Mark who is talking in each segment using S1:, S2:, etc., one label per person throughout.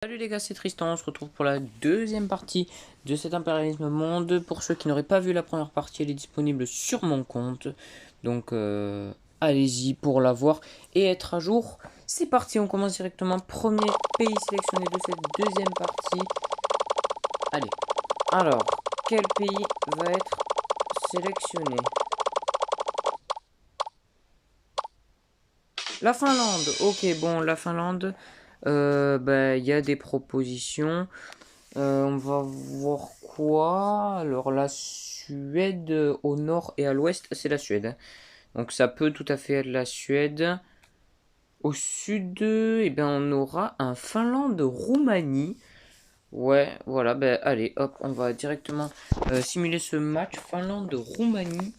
S1: Salut les gars, c'est Tristan, on se retrouve pour la deuxième partie de cet impérialisme monde. Pour ceux qui n'auraient pas vu la première partie, elle est disponible sur mon compte. Donc allez-y pour la voir et être à jour. C'est parti, on commence directement. Premier pays sélectionné de cette deuxième partie. Allez, alors, quel pays va être sélectionné? La Finlande, ok, bon, la Finlande, il y a des propositions. On va voir quoi? Alors la Suède au nord et à l'ouest, c'est la Suède. Donc ça peut tout à fait être la Suède. Au sud, eh ben, on aura un Finlande-Roumanie. Ouais, voilà, ben allez, hop, on va directement simuler ce match Finlande-Roumanie.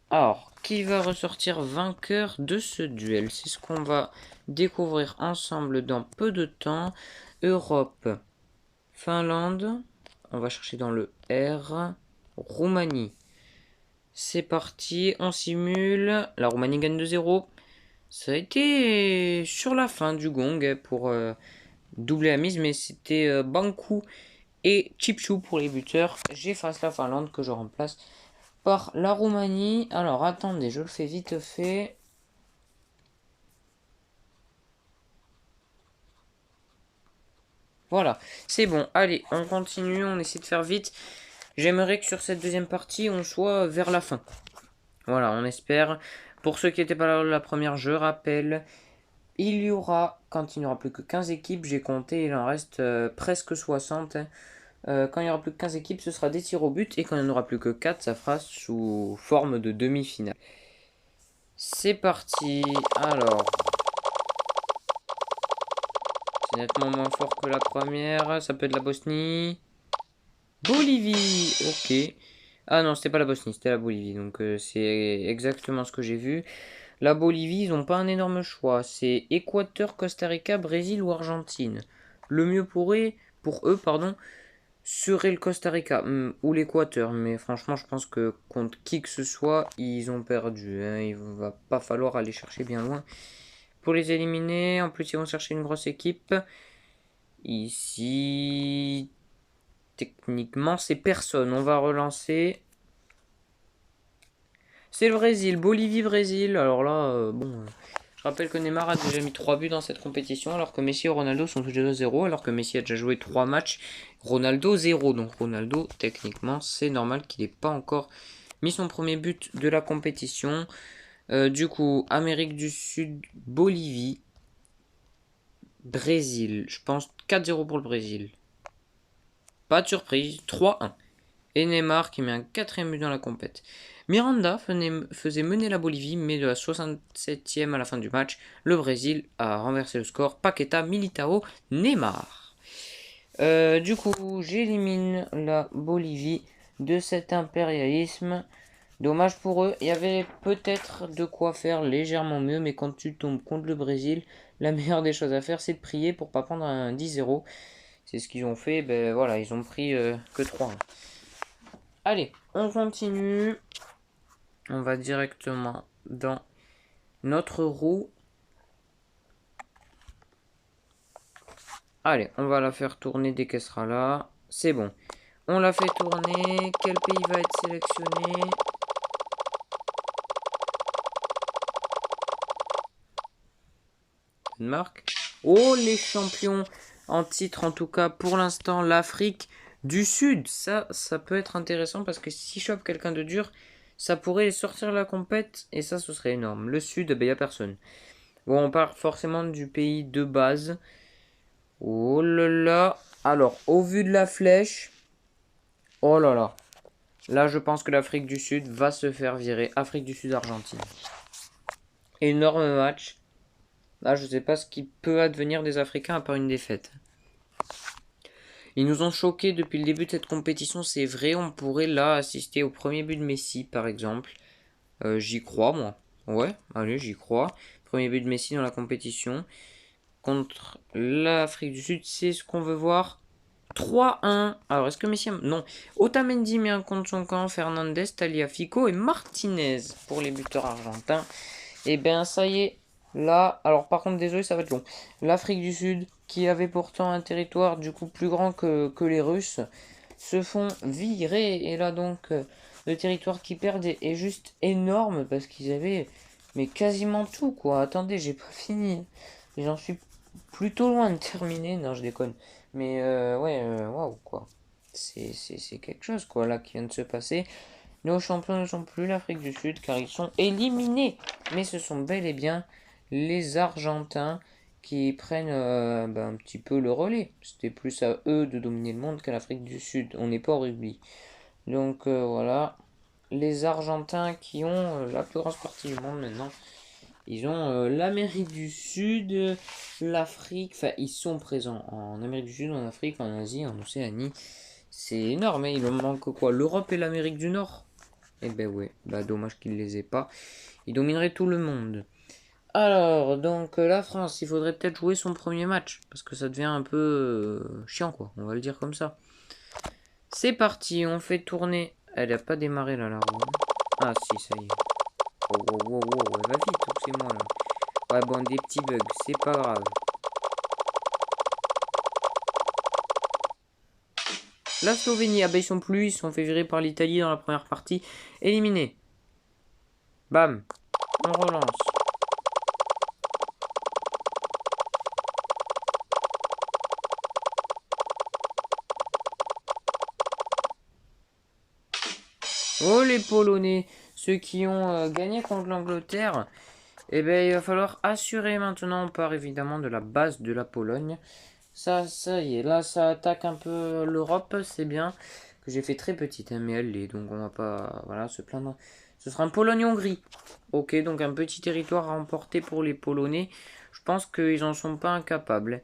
S1: Alors, qui va ressortir vainqueur de ce duel? C'est ce qu'on va découvrir ensemble dans peu de temps. Europe. Finlande, on va chercher dans le R. Roumanie. C'est parti, on simule. La Roumanie gagne 2-0. Ça a été sur la fin du gong pour doubler la mise, mais c'était Bankou et Chipchou pour les buteurs. J'efface la Finlande que je remplace par la Roumanie. Alors attendez, je le fais vite fait. Voilà, c'est bon. Allez, on continue, on essaie de faire vite. J'aimerais que sur cette deuxième partie, on soit vers la fin. Voilà, on espère. Pour ceux qui n'étaient pas là la première, je rappelle, il y aura, quand il n'y aura plus que 15 équipes, j'ai compté, il en reste presque 60. Quand il n'y aura plus que 15 équipes, ce sera des tirs au but. Et quand il n'y en aura plus que 4, ça fera sous forme de demi-finale. C'est parti. Alors, c'est nettement moins fort que la première. Ça peut être la Bosnie. Bolivie, ok. Ah non, c'était pas la Bosnie, c'était la Bolivie. Donc c'est exactement ce que j'ai vu. La Bolivie, ils n'ont pas un énorme choix. C'est Équateur, Costa Rica, Brésil ou Argentine. Le mieux pour eux, pardon, serait le Costa Rica ou l'Équateur. Mais franchement, je pense que contre qui que ce soit, ils ont perdu, hein. Il va pas falloir aller chercher bien loin pour les éliminer. En plus, ils vont chercher une grosse équipe. Ici, techniquement, c'est personne. On va relancer. C'est le Brésil, Bolivie-Brésil. Alors là, je rappelle que Neymar a déjà mis 3 buts dans cette compétition, alors que Messi et Ronaldo sont tous les deux 0, alors que Messi a déjà joué 3 matchs, Ronaldo 0. Donc Ronaldo, techniquement, c'est normal qu'il n'ait pas encore mis son premier but de la compétition. Du coup, Amérique du Sud, Bolivie, Brésil. Je pense 4-0 pour le Brésil. Pas de surprise, 3-1. Et Neymar qui met un quatrième but dans la compète. Miranda faisait mener la Bolivie, mais de la 67e à la fin du match, le Brésil a renversé le score. Paqueta, Militao, Neymar. Du coup, j'élimine la Bolivie de cet impérialisme. Dommage pour eux. Il y avait peut-être de quoi faire légèrement mieux, mais quand tu tombes contre le Brésil, la meilleure des choses à faire, c'est de prier pour pas prendre un 10-0. C'est ce qu'ils ont fait. Ben voilà, ils ont pris que 3. Allez, on continue. On va directement dans notre roue. Allez, on va la faire tourner dès qu'elle sera là. C'est bon. On la fait tourner. Quel pays va être sélectionné? Danemark. Oh, les champions en titre, en tout cas pour l'instant, l'Afrique du Sud. Ça peut être intéressant parce que si chope quelqu'un de dur, ça pourrait sortir la compète et ça, ce serait énorme. Le Sud, il n'y a personne. Bon, on part forcément du pays de base. Oh là là. Alors, au vu de la flèche. Oh là là. Là, je pense que l'Afrique du Sud va se faire virer. Afrique du Sud-Argentine. Énorme match. Là, je ne sais pas ce qui peut advenir des Africains à part une défaite. Ils nous ont choqués depuis le début de cette compétition, c'est vrai. On pourrait là assister au premier but de Messi, par exemple. J'y crois, moi. Ouais, allez, j'y crois. Premier but de Messi dans la compétition. Contre l'Afrique du Sud, c'est ce qu'on veut voir. 3-1. Alors, est-ce que Messi... Non. Otamendi met un contre son camp. Fernandez, Taliafico et Martinez pour les buteurs argentins. Et bien, ça y est. Là, alors par contre, désolé, ça va être long. L'Afrique du Sud, qui avait pourtant un territoire du coup plus grand que les Russes, se font virer. Et là donc, le territoire qu'ils perdent est juste énorme parce qu'ils avaient mais quasiment tout quoi. Attendez, j'ai pas fini. J'en suis plutôt loin de terminer. Non, je déconne. Mais ouais, waouh quoi. C'est quelque chose quoi là qui vient de se passer. Nos champions ne sont plus l'Afrique du Sud car ils sont éliminés. Mais ce sont bel et bien les Argentins qui prennent un petit peu le relais. C'était plus à eux de dominer le monde qu'à l'Afrique du Sud. On n'est pas au rugby. Donc voilà. Les Argentins qui ont la plus grosse partie du monde maintenant. Ils ont l'Amérique du Sud, l'Afrique, enfin ils sont présents en Amérique du Sud, en Afrique, en Asie, en Océanie. C'est énorme, hein. Il leur manque quoi? L'Europe et l'Amérique du Nord? Eh ben ouais, bah dommage qu'ils les aient pas. Ils domineraient tout le monde. Alors, donc la France, il faudrait peut-être jouer son premier match, parce que ça devient un peu chiant quoi, on va le dire comme ça. C'est parti, on fait tourner. Elle a pas démarré là la roue. Ah si, ça y est. Oh, wow, wow, wow, elle va vite, ou c'est moi là. Ouais, bon, des petits bugs, c'est pas grave. La Slovénie, ah bah ils sont plus, ils se sont fait virer par l'Italie dans la première partie. Éliminé. Bam. On relance. Oh les Polonais, ceux qui ont gagné contre l'Angleterre. Eh ben il va falloir assurer maintenant. On part évidemment de la base de la Pologne. Ça y est, là ça attaque un peu l'Europe, c'est bien. Que j'ai fait très petite, hein, mais elle l'est, donc on va pas voilà, se plaindre. Ce sera un Pologne-Hongrie. Ok, donc un petit territoire à emporter pour les Polonais. Je pense qu'ils en sont pas incapables.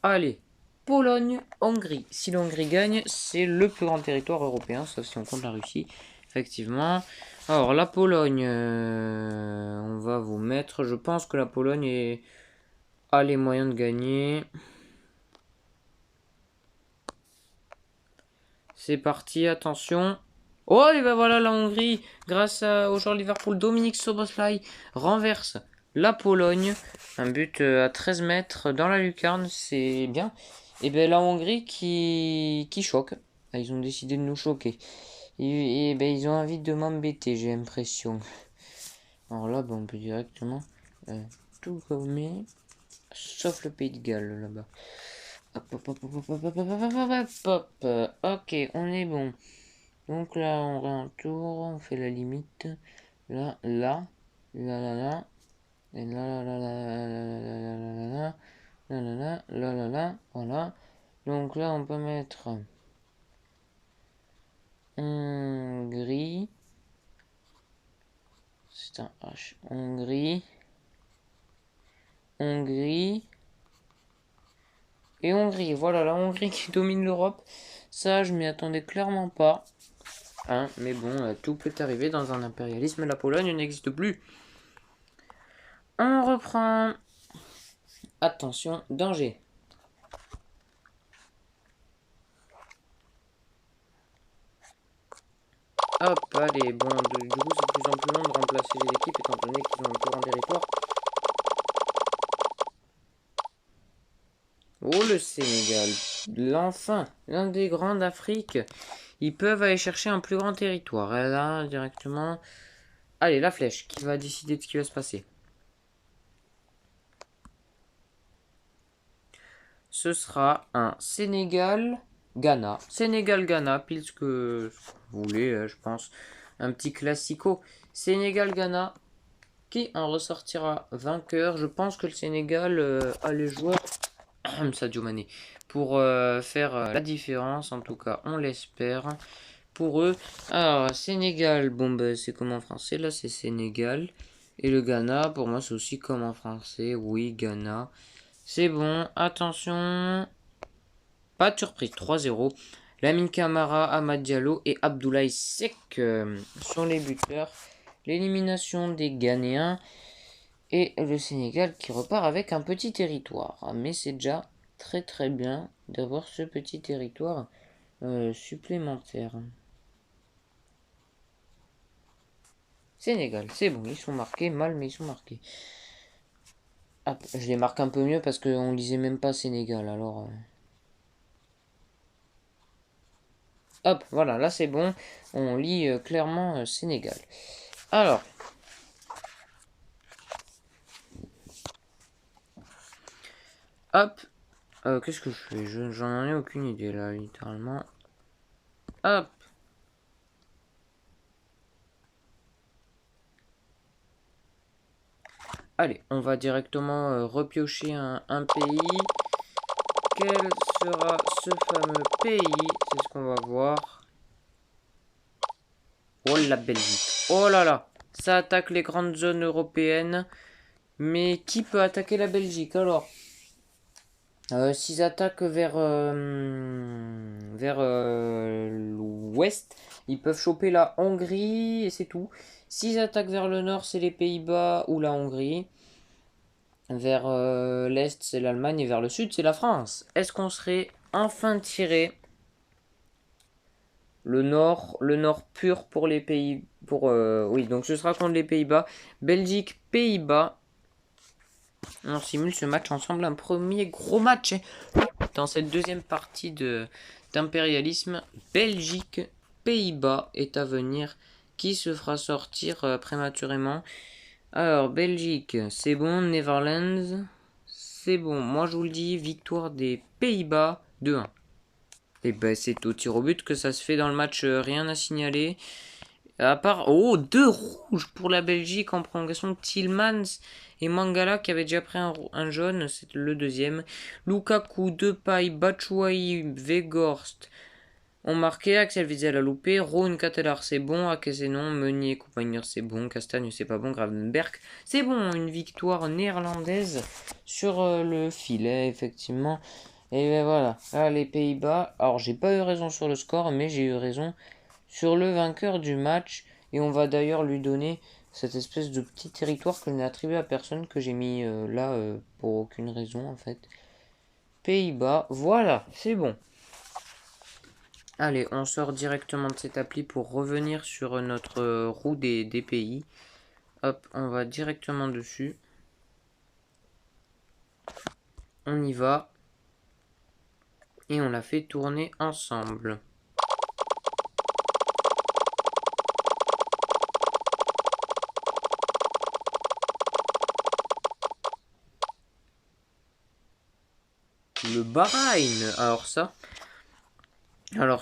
S1: Allez, Pologne-Hongrie. Si l'Hongrie gagne, c'est le plus grand territoire européen, sauf si on compte la Russie. Effectivement. Alors, la Pologne, on va vous mettre. Je pense que la Pologne a les moyens de gagner. C'est parti, attention. Oh, et ben voilà la Hongrie, grâce au joueur Liverpool Dominique Szoboszlai, renverse la Pologne. Un but à 13 mètres dans la lucarne, c'est bien. Et ben la Hongrie qui choque. Ah, ils ont décidé de nous choquer. Et ben ils ont envie de m'embêter, j'ai l'impression. Alors là, ben, on peut directement tout gommer, sauf le Pays de Galles là-bas. Hop, hop, hop, hop, hop, hop, hop, hop, hop, hop, hop. Ok, on est bon. Donc là, on réentoure, on fait la limite. Là, là, là, là, là, et là, là, là, là, là, là, là, là, là, là, là, là, voilà. Donc là, on peut mettre Hongrie. C'est un H. Hongrie. Hongrie. Et Hongrie. Voilà, la Hongrie qui domine l'Europe. Ça, je m'y attendais clairement pas. Hein, mais bon, tout peut arriver dans un impérialisme. La Pologne n'existe plus. On reprend. Attention, danger. Hop, allez, bon, du coup, c'est de plus en plus long de remplacer les équipes étant donné qu'ils ont un plus grand territoire. Oh, le Sénégal, l'enfin, l'un des grands d'Afrique. Ils peuvent aller chercher un plus grand territoire. Et là, directement. Allez, la flèche qui va décider de ce qui va se passer. Ce sera un Sénégal-Ghana. Sénégal-Ghana, pile ce que vous voulez, je pense. Un petit classico. Sénégal-Ghana, qui en ressortira vainqueur. Je pense que le Sénégal a les joueurs Sadio Mané pour faire la différence. En tout cas, on l'espère pour eux. Alors, Sénégal, bon, bah, c'est comme en français. Là, c'est Sénégal. Et le Ghana, pour moi, c'est aussi comme en français. Oui, Ghana. C'est bon. Attention. Pas de surprise. 3-0. Lamine Camara, Amad Diallo et Abdoulaye Seck sont les buteurs. L'élimination des Ghanéens. Et le Sénégal qui repart avec un petit territoire. Mais c'est déjà très très bien d'avoir ce petit territoire supplémentaire. Sénégal, c'est bon, ils sont marqués, mal mais ils sont marqués. Hop, je les marque un peu mieux parce qu'on lisait même pas Sénégal. Alors, hop, voilà, là c'est bon. On lit clairement Sénégal. Alors, hop, qu'est-ce que je fais? J'en ai aucune idée là, littéralement. Hop. Allez, on va directement repiocher un pays. Quel sera ce fameux pays? C'est ce qu'on va voir. Oh la Belgique. Oh là là. Ça attaque les grandes zones européennes. Mais qui peut attaquer la Belgique alors? S'ils attaquent vers l'ouest, ils peuvent choper la Hongrie et c'est tout. S'ils attaquent vers le nord, c'est les Pays-Bas ou la Hongrie. Vers l'est, c'est l'Allemagne et vers le sud, c'est la France. Est-ce qu'on serait enfin tiré le nord pur pour les pays, oui, donc ce sera contre les Pays-Bas, Belgique, Pays-Bas. On simule ce match ensemble, un premier gros match hein. Dans cette deuxième partie d'impérialisme, Belgique, Pays-Bas est à venir. Qui se fera sortir prématurément? Alors, Belgique, c'est bon. Netherlands, c'est bon. Moi, je vous le dis, victoire des Pays-Bas 2-1. Et ben, c'est au tir au but que ça se fait dans le match, rien à signaler. À part, oh, 2 rouges pour la Belgique en prolongation. Tillmans et Mangala qui avaient déjà pris un jaune, c'est le deuxième. Lukaku, Depay, Batshuayi, Weghorst ont marqué. Axel Witsel a loupé. Rohn, Catelar c'est bon. Akese non. Meunier, Compagner c'est bon. Castagne c'est pas bon. Gravenberg c'est bon. Une victoire néerlandaise sur le filet effectivement. Et ben voilà. Là les Pays-Bas. Alors j'ai pas eu raison sur le score mais j'ai eu raison sur le vainqueur du match. Et on va d'ailleurs lui donner cette espèce de petit territoire que je n'ai attribué à personne, que j'ai mis là pour aucune raison en fait. Pays-Bas, voilà, c'est bon. Allez, on sort directement de cette appli pour revenir sur notre roue des pays. Hop, on va directement dessus. On y va. Et on la fait tourner ensemble. Le Bahreïn, alors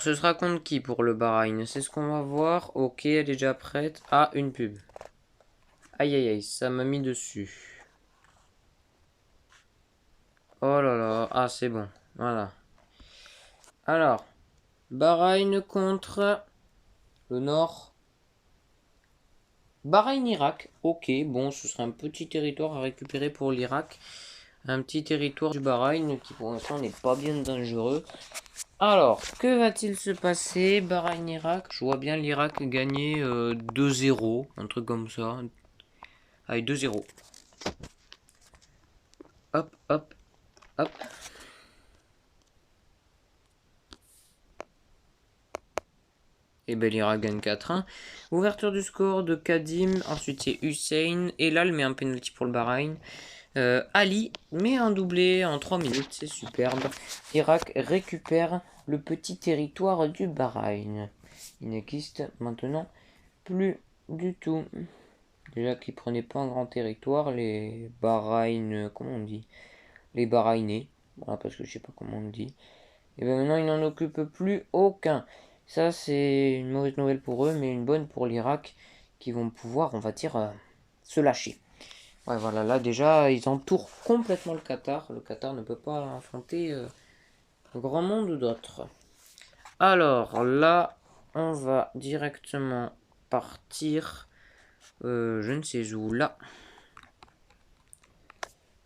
S1: ce sera contre qui pour le Bahreïn? C'est ce qu'on va voir. Ok, elle est déjà prête. Ah, une pub. Aïe aïe aïe, ça m'a mis dessus. Oh là là, ah c'est bon, voilà. Alors, Bahreïn contre le Nord. Bahreïn-Irak, ok, bon, ce serait un petit territoire à récupérer pour l'Irak. Un petit territoire du Bahreïn qui pour l'instant n'est pas bien dangereux. Alors, que va-t-il se passer? Bahreïn-Irak, je vois bien l'Irak gagner 2-0, un truc comme ça. Allez, 2-0. Hop, hop, hop. Et ben l'Irak gagne 4-1. Ouverture du score de Kadim. Ensuite c'est Hussein. Elal met un penalty pour le Bahreïn. Ali met un doublé en 3 minutes. C'est superbe. Irak récupère le petit territoire du Bahreïn. Il n'existe maintenant plus du tout. Déjà qu'ils prenaient pas un grand territoire. Les Bahreïn... Comment on dit? Les Bahreïnais. Voilà, parce que je sais pas comment on dit. Et bien maintenant ils n'en occupent plus aucun. Ça, c'est une mauvaise nouvelle pour eux, mais une bonne pour l'Irak, qui vont pouvoir, on va dire, se lâcher. Ouais, voilà, là déjà, ils entourent complètement le Qatar. Le Qatar ne peut pas affronter grand monde d'autres. Alors là, on va directement partir, je ne sais où, là.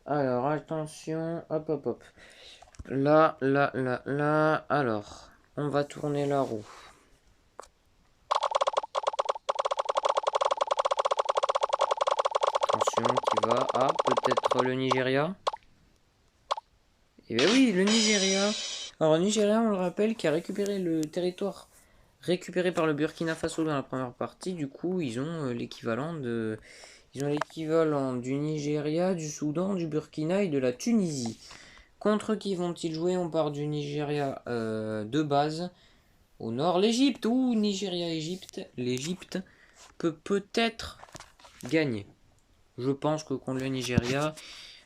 S1: Alors, attention, hop, hop, hop. Là, là, là, là. Alors, on va tourner la roue. Qui va à peut-être le Nigeria. Et bien oui, le Nigeria. Alors le Nigeria, on le rappelle, qui a récupéré le territoire récupéré par le Burkina Faso dans la première partie. Du coup, ils ont l'équivalent de... Ils ont l'équivalent du Nigeria, du Soudan, du Burkina et de la Tunisie. Contre qui vont-ils jouer? On part du Nigeria de base. Au nord, l'Égypte. Ouh, Nigeria-Égypte. L'Égypte peut peut-être gagner. Je pense que contre le Nigeria,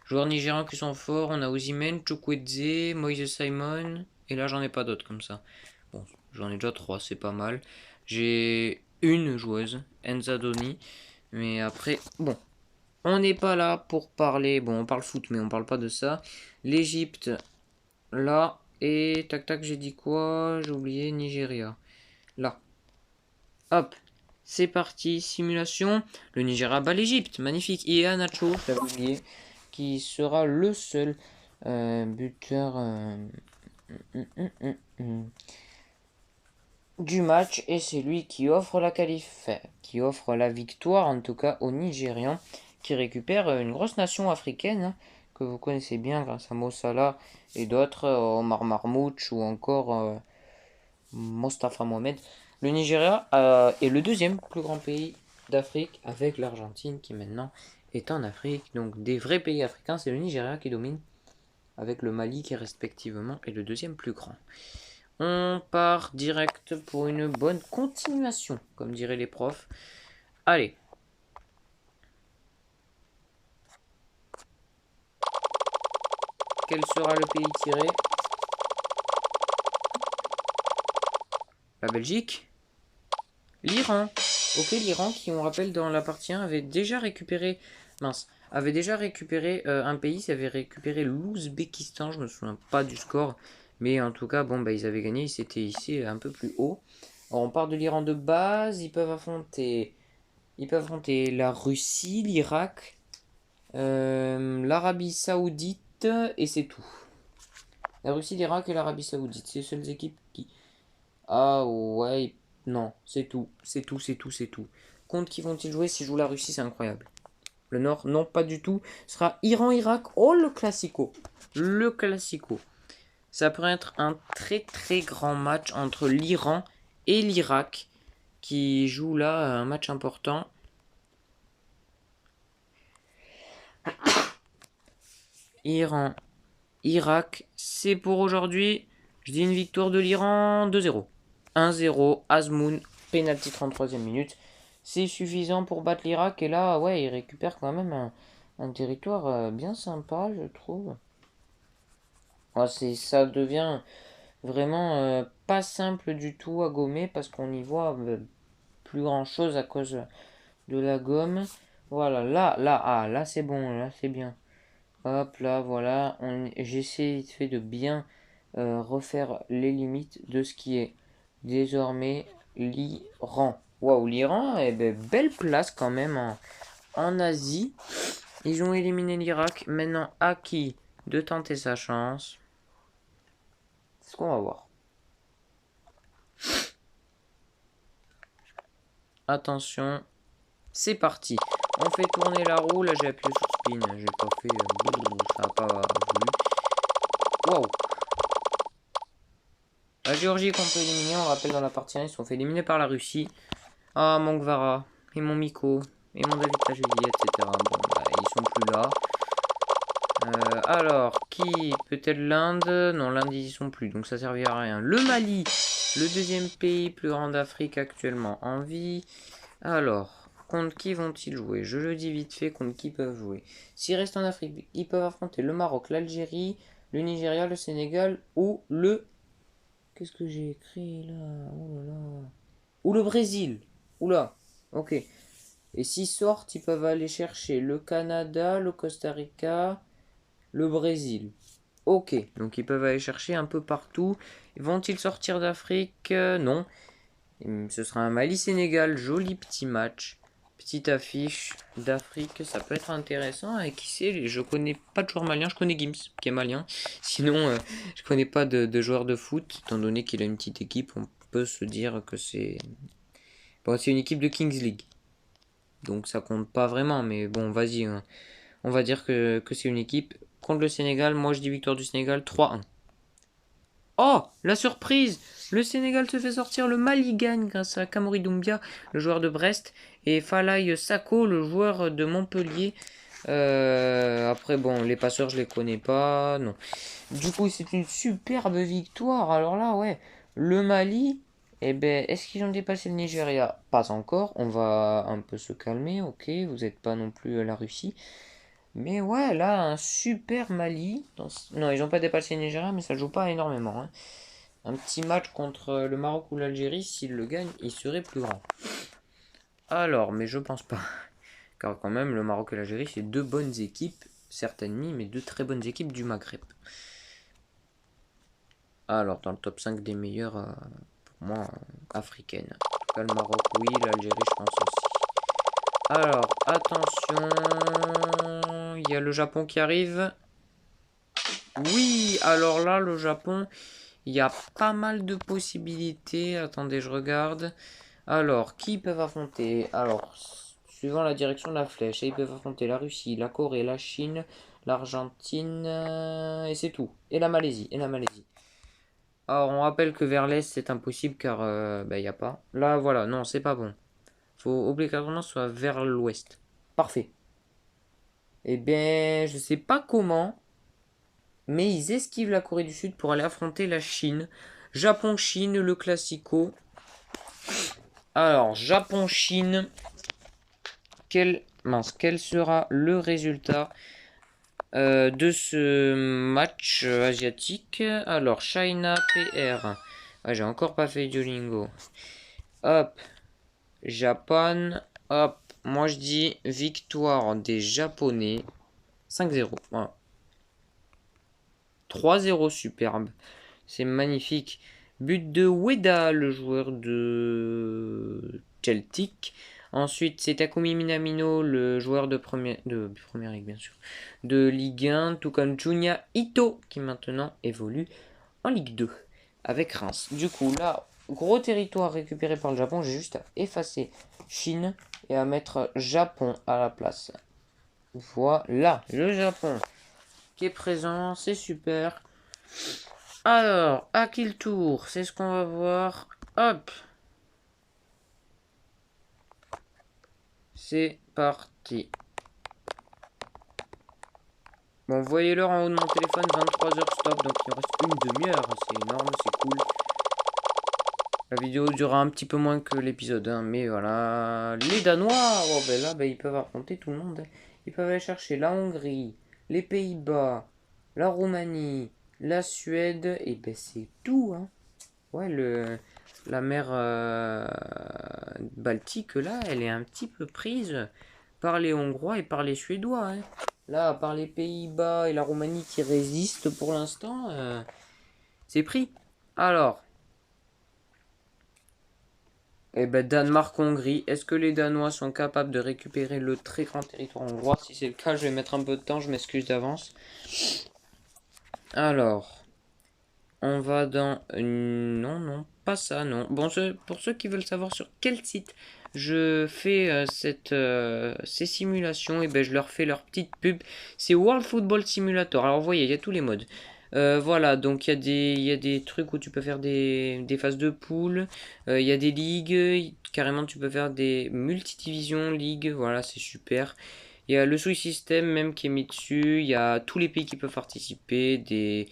S1: joueurs nigérians qui sont forts, on a Osimhen, Chukwueze, Moise Simon. Et là, j'en ai pas d'autres comme ça. Bon, j'en ai déjà 3, c'est pas mal. J'ai une joueuse, Enza Doni. Mais après, bon, on n'est pas là pour parler. Bon, on parle foot, mais on parle pas de ça. L'Égypte, là. Et tac tac, j'ai dit quoi? J'ai oublié Nigeria. Là. Hop. C'est parti. Simulation. Le Nigeria bat l'Égypte. Magnifique. Et Anacho, j'avais oublié, qui sera le seul buteur du match. Et c'est lui qui offre la qualif, qui offre la victoire, en tout cas aux Nigérians, qui récupère une grosse nation africaine, hein, que vous connaissez bien grâce à Mo Salah et d'autres, Omar Marmouch ou encore Mostafa Mohamed. Le Nigeria est le deuxième plus grand pays d'Afrique avec l'Argentine qui maintenant est en Afrique. Donc des vrais pays africains, c'est le Nigeria qui domine avec le Mali qui respectivement est le deuxième plus grand. On part direct pour une bonne continuation, comme diraient les profs. Allez. Quel sera le pays tiré? La Belgique? L'Iran. Ok, l'Iran qui, on rappelle, dans la partie 1 avait déjà récupéré... Mince. Avait déjà récupéré un pays, ça avait récupéré l'Ouzbékistan, je me souviens pas du score. Mais en tout cas, bon, bah, ils avaient gagné, ils s'étaient hissés un peu plus haut. Alors, on part de l'Iran de base, ils peuvent affronter la Russie, l'Irak, l'Arabie Saoudite, et c'est tout. La Russie, l'Irak et l'Arabie Saoudite, c'est les seules équipes qui... Ah ouais, non, c'est tout, c'est tout, c'est tout, c'est tout. Contre qui vont-ils jouer? S'ils jouent la Russie, c'est incroyable. Le Nord, non, pas du tout. Ce sera Iran-Irak. Oh, le classico. Le classico. Ça pourrait être un très très grand match entre l'Iran et l'Irak qui joue là un match important. Iran, Irak, c'est pour aujourd'hui. Je dis une victoire de l'Iran 2-0. 1-0, Azmoun, penalty 33e minute. C'est suffisant pour battre l'Irak. Et là, ouais, il récupère quand même un territoire bien sympa, je trouve. Ouais, ça devient vraiment pas simple du tout à gommer parce qu'on y voit plus grand chose à cause de la gomme. Voilà, là c'est bon, là c'est bien. Hop, là, voilà. J'essaie vite fait de bien refaire les limites de ce qui est désormais l'Iran. Waouh, l'Iran, eh ben, belle place quand même en Asie. Ils ont éliminé l'Irak. Maintenant, à qui de tenter sa chance? C'est ce qu'on va voir. Attention, c'est parti. On fait tourner la roue. Là, j'ai appuyé sur spin. J'ai pas fait. Ça n'a pas voulu. Waouh! La Géorgie qu'on peut éliminer, on rappelle dans la partie 1, ils sont fait éliminer par la Russie. Ah, mon Gvara, et mon Miko, et mon David Tajuli, etc. Bon, bah, ils sont plus là. Alors, qui? Peut-être l'Inde? Non, l'Inde, ils y sont plus, donc ça servira à rien. Le Mali, le deuxième pays plus grand d'Afrique actuellement en vie. Alors, contre qui vont-ils jouer? Je le dis vite fait, contre qui peuvent jouer. S'ils restent en Afrique, ils peuvent affronter le Maroc, l'Algérie, le Nigeria, le Sénégal ou le... Qu'est-ce que j'ai écrit là? Oh là là. Ou le Brésil. Oula. Ok. Et s'ils sortent, ils peuvent aller chercher le Canada, le Costa Rica, le Brésil. Ok. Donc ils peuvent aller chercher un peu partout. Vont-ils sortir d'Afrique? Non. Ce sera un Mali-Sénégal. Joli petit match. Petite affiche d'Afrique. Ça peut être intéressant. Et qui sait, je connais pas de joueur malien. Je connais Gims, qui est malien. Sinon, je connais pas de joueur de foot. Étant donné qu'il a une petite équipe, on peut se dire que c'est... Bon, c'est une équipe de Kings League. Donc ça compte pas vraiment. Mais bon, vas-y. Hein. On va dire que c'est une équipe. Contre le Sénégal, moi je dis victoire du Sénégal 3-1. Oh, la surprise! Le Sénégal se fait sortir, le Mali gagne grâce à Kamori Doumbia, le joueur de Brest. et Falaï Sako, le joueur de Montpellier. Après, bon, les passeurs, je les connais pas. Non. Du coup, c'est une superbe victoire. Alors là, ouais, le Mali, eh ben, est-ce qu'ils ont dépassé le Nigeria? Pas encore. On va un peu se calmer, ok. Vous n'êtes pas non plus la Russie. Mais ouais, là, un super Mali. Non, ils n'ont pas dépassé le Nigeria, mais ça joue pas énormément, hein. Un petit match contre le Maroc ou l'Algérie, s'ils le gagnent, il serait plus grand. Alors, mais je pense pas. Car quand même, le Maroc et l'Algérie, c'est deux bonnes équipes, certes ennemies, mais deux très bonnes équipes du Maghreb. Alors, dans le top 5 des meilleures, pour moi, africaines. En tout cas, le Maroc, oui, l'Algérie, je pense aussi. Alors, attention, il y a le Japon qui arrive. Oui, alors là, le Japon, il y a pas mal de possibilités. Attendez, je regarde. Alors, qui peuvent affronter? Alors, suivant la direction de la flèche, ils peuvent affronter la Russie, la Corée, la Chine, l'Argentine, et c'est tout. Et la Malaisie, et la Malaisie. Alors, on rappelle que vers l'est, c'est impossible car il n'y a pas. Là, voilà, non, c'est pas bon. Faut obligatoirement soit vers l'ouest. Parfait. Eh bien, je sais pas comment, mais ils esquivent la Corée du Sud pour aller affronter la Chine. Japon-Chine, le classico. Alors, Japon-Chine, quel sera le résultat de ce match asiatique? Alors, China PR. Ah, j'ai encore pas fait Duolingo. Hop, Japan. Hop, moi je dis victoire des Japonais. 5-0. Voilà. 3-0, superbe. C'est magnifique. But de Ueda, le joueur de Celtic. Ensuite, c'est Takumi Minamino, le joueur de première ligue, bien sûr, de Ligue 1, tout comme Junya Ito, qui maintenant évolue en Ligue 2 avec Reims. Du coup, là, gros territoire récupéré par le Japon, j'ai juste à effacer Chine et à mettre Japon à la place. Voilà, le Japon qui est présent, c'est super. Alors, à qui le tour? C'est ce qu'on va voir. Hop, c'est parti. Bon, vous voyez l'heure en haut de mon téléphone, 23h stop, donc il reste une demi-heure. C'est énorme, c'est cool. La vidéo durera un petit peu moins que l'épisode, hein, mais voilà. Les Danois, oh, ben là, ben, ils peuvent affronter tout le monde, hein. Ils peuvent aller chercher la Hongrie, les Pays-Bas, la Roumanie, la Suède, et ben c'est tout, hein. Ouais, la mer Baltique, là, elle est un petit peu prise par les Hongrois et par les Suédois, hein. Là, par les Pays-Bas et la Roumanie qui résistent pour l'instant, c'est pris. Alors, eh ben, Danemark-Hongrie. Est-ce que les Danois sont capables de récupérer le très grand territoire hongrois? Si c'est le cas, je vais mettre un peu de temps, je m'excuse d'avance. Alors, on va dans... Non, non, pas ça, non. Bon, pour ceux qui veulent savoir sur quel site je fais ces simulations, et ben je leur fais leur petite pub. C'est World Football Simulator. Alors, vous voyez, il y a tous les modes. Voilà, donc il y a des trucs où tu peux faire des phases de poule. Il y a des ligues. Carrément, tu peux faire des multidivisions, ligues. Voilà, c'est super. Il y a le Sui System même qui est mis dessus. Il y a tous les pays qui peuvent participer. Des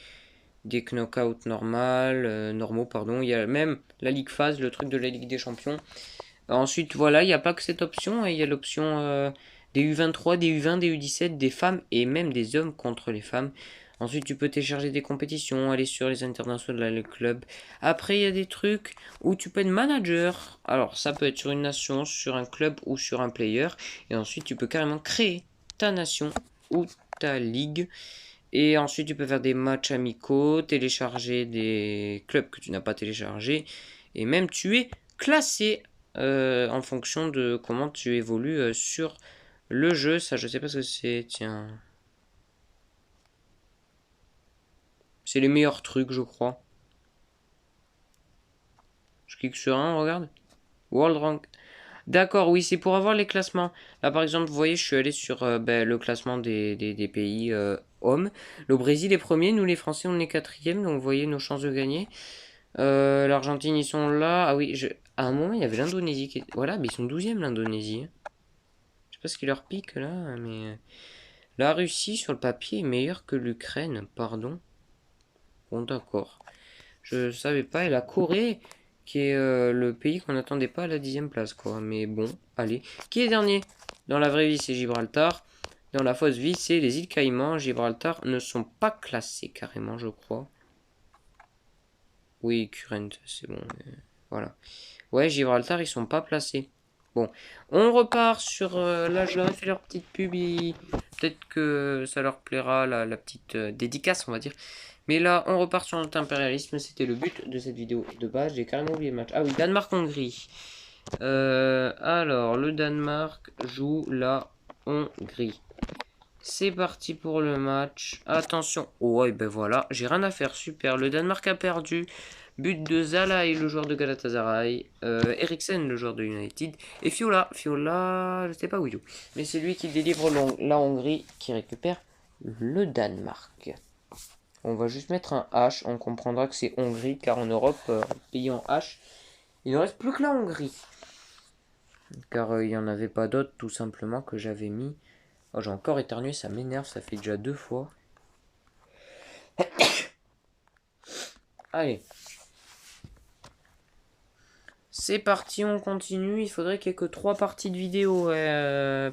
S1: knockouts normaux, pardon. Il y a même la Ligue Phase, le truc de la Ligue des Champions. Ensuite, voilà, il n'y a pas que cette option. Il y a l'option des U23, des U20, des U17, des femmes et même des hommes contre les femmes. Ensuite, tu peux télécharger des compétitions, aller sur les internationales, les clubs. Après, il y a des trucs où tu peux être manager. Alors, ça peut être sur une nation, sur un club ou sur un player. Et ensuite, tu peux carrément créer ta nation ou ta ligue. Et ensuite, tu peux faire des matchs amicaux, télécharger des clubs que tu n'as pas téléchargés. Et même, tu es classé en fonction de comment tu évolues sur le jeu. Ça, je sais pas ce que c'est. Tiens. C'est les meilleurs trucs, je crois. Je clique sur un, regarde. World Rank. D'accord, oui, c'est pour avoir les classements. Là, par exemple, vous voyez, je suis allé sur le classement des pays hommes. Le Brésil est premier, nous les Français, on est quatrième, donc vous voyez nos chances de gagner. L'Argentine, ils sont là. Ah oui, À un moment, il y avait l'Indonésie qui était... Voilà, mais ils sont 12e l'Indonésie. Je sais pas ce qui leur pique là, mais... La Russie, sur le papier, est meilleure que l'Ukraine, pardon. Bon, d'accord. Je savais pas. Et la Corée, qui est le pays qu'on n'attendait pas à la 10e place, quoi. Mais bon, allez. Qui est dernier? Dans la vraie vie, c'est Gibraltar. Dans la fausse vie, c'est les îles Caïmans. Gibraltar ne sont pas classés, carrément, je crois. Oui, Current, c'est bon. Voilà. Ouais, Gibraltar, ils sont pas placés. Bon, on repart sur... là, je leur ai fait leur petite pub. Peut-être que ça leur plaira, la petite dédicace, on va dire. Mais là, on repart sur notre impérialisme. C'était le but de cette vidéo de base. J'ai carrément oublié le match. Ah oui, Danemark-Hongrie. Alors, le Danemark joue la Hongrie. C'est parti pour le match. Attention. Oh, ouais, ben voilà. J'ai rien à faire. Super. Le Danemark a perdu. But de Zalai, le joueur de Galatasaray. Eriksen, le joueur de United. Et Fiola. Fiola, je sais pas où il joue. Mais c'est lui qui délivre la Hongrie, qui récupère le Danemark. On va juste mettre un H. On comprendra que c'est Hongrie, car en Europe, pays en H, il ne reste plus que la Hongrie. Car il n'y en avait pas d'autres, tout simplement, que j'avais mis. Oh, j'ai encore éternué, ça m'énerve, ça fait déjà 2 fois. Allez. C'est parti, on continue. Il faudrait qu'il n'y ait que 3 parties de vidéo.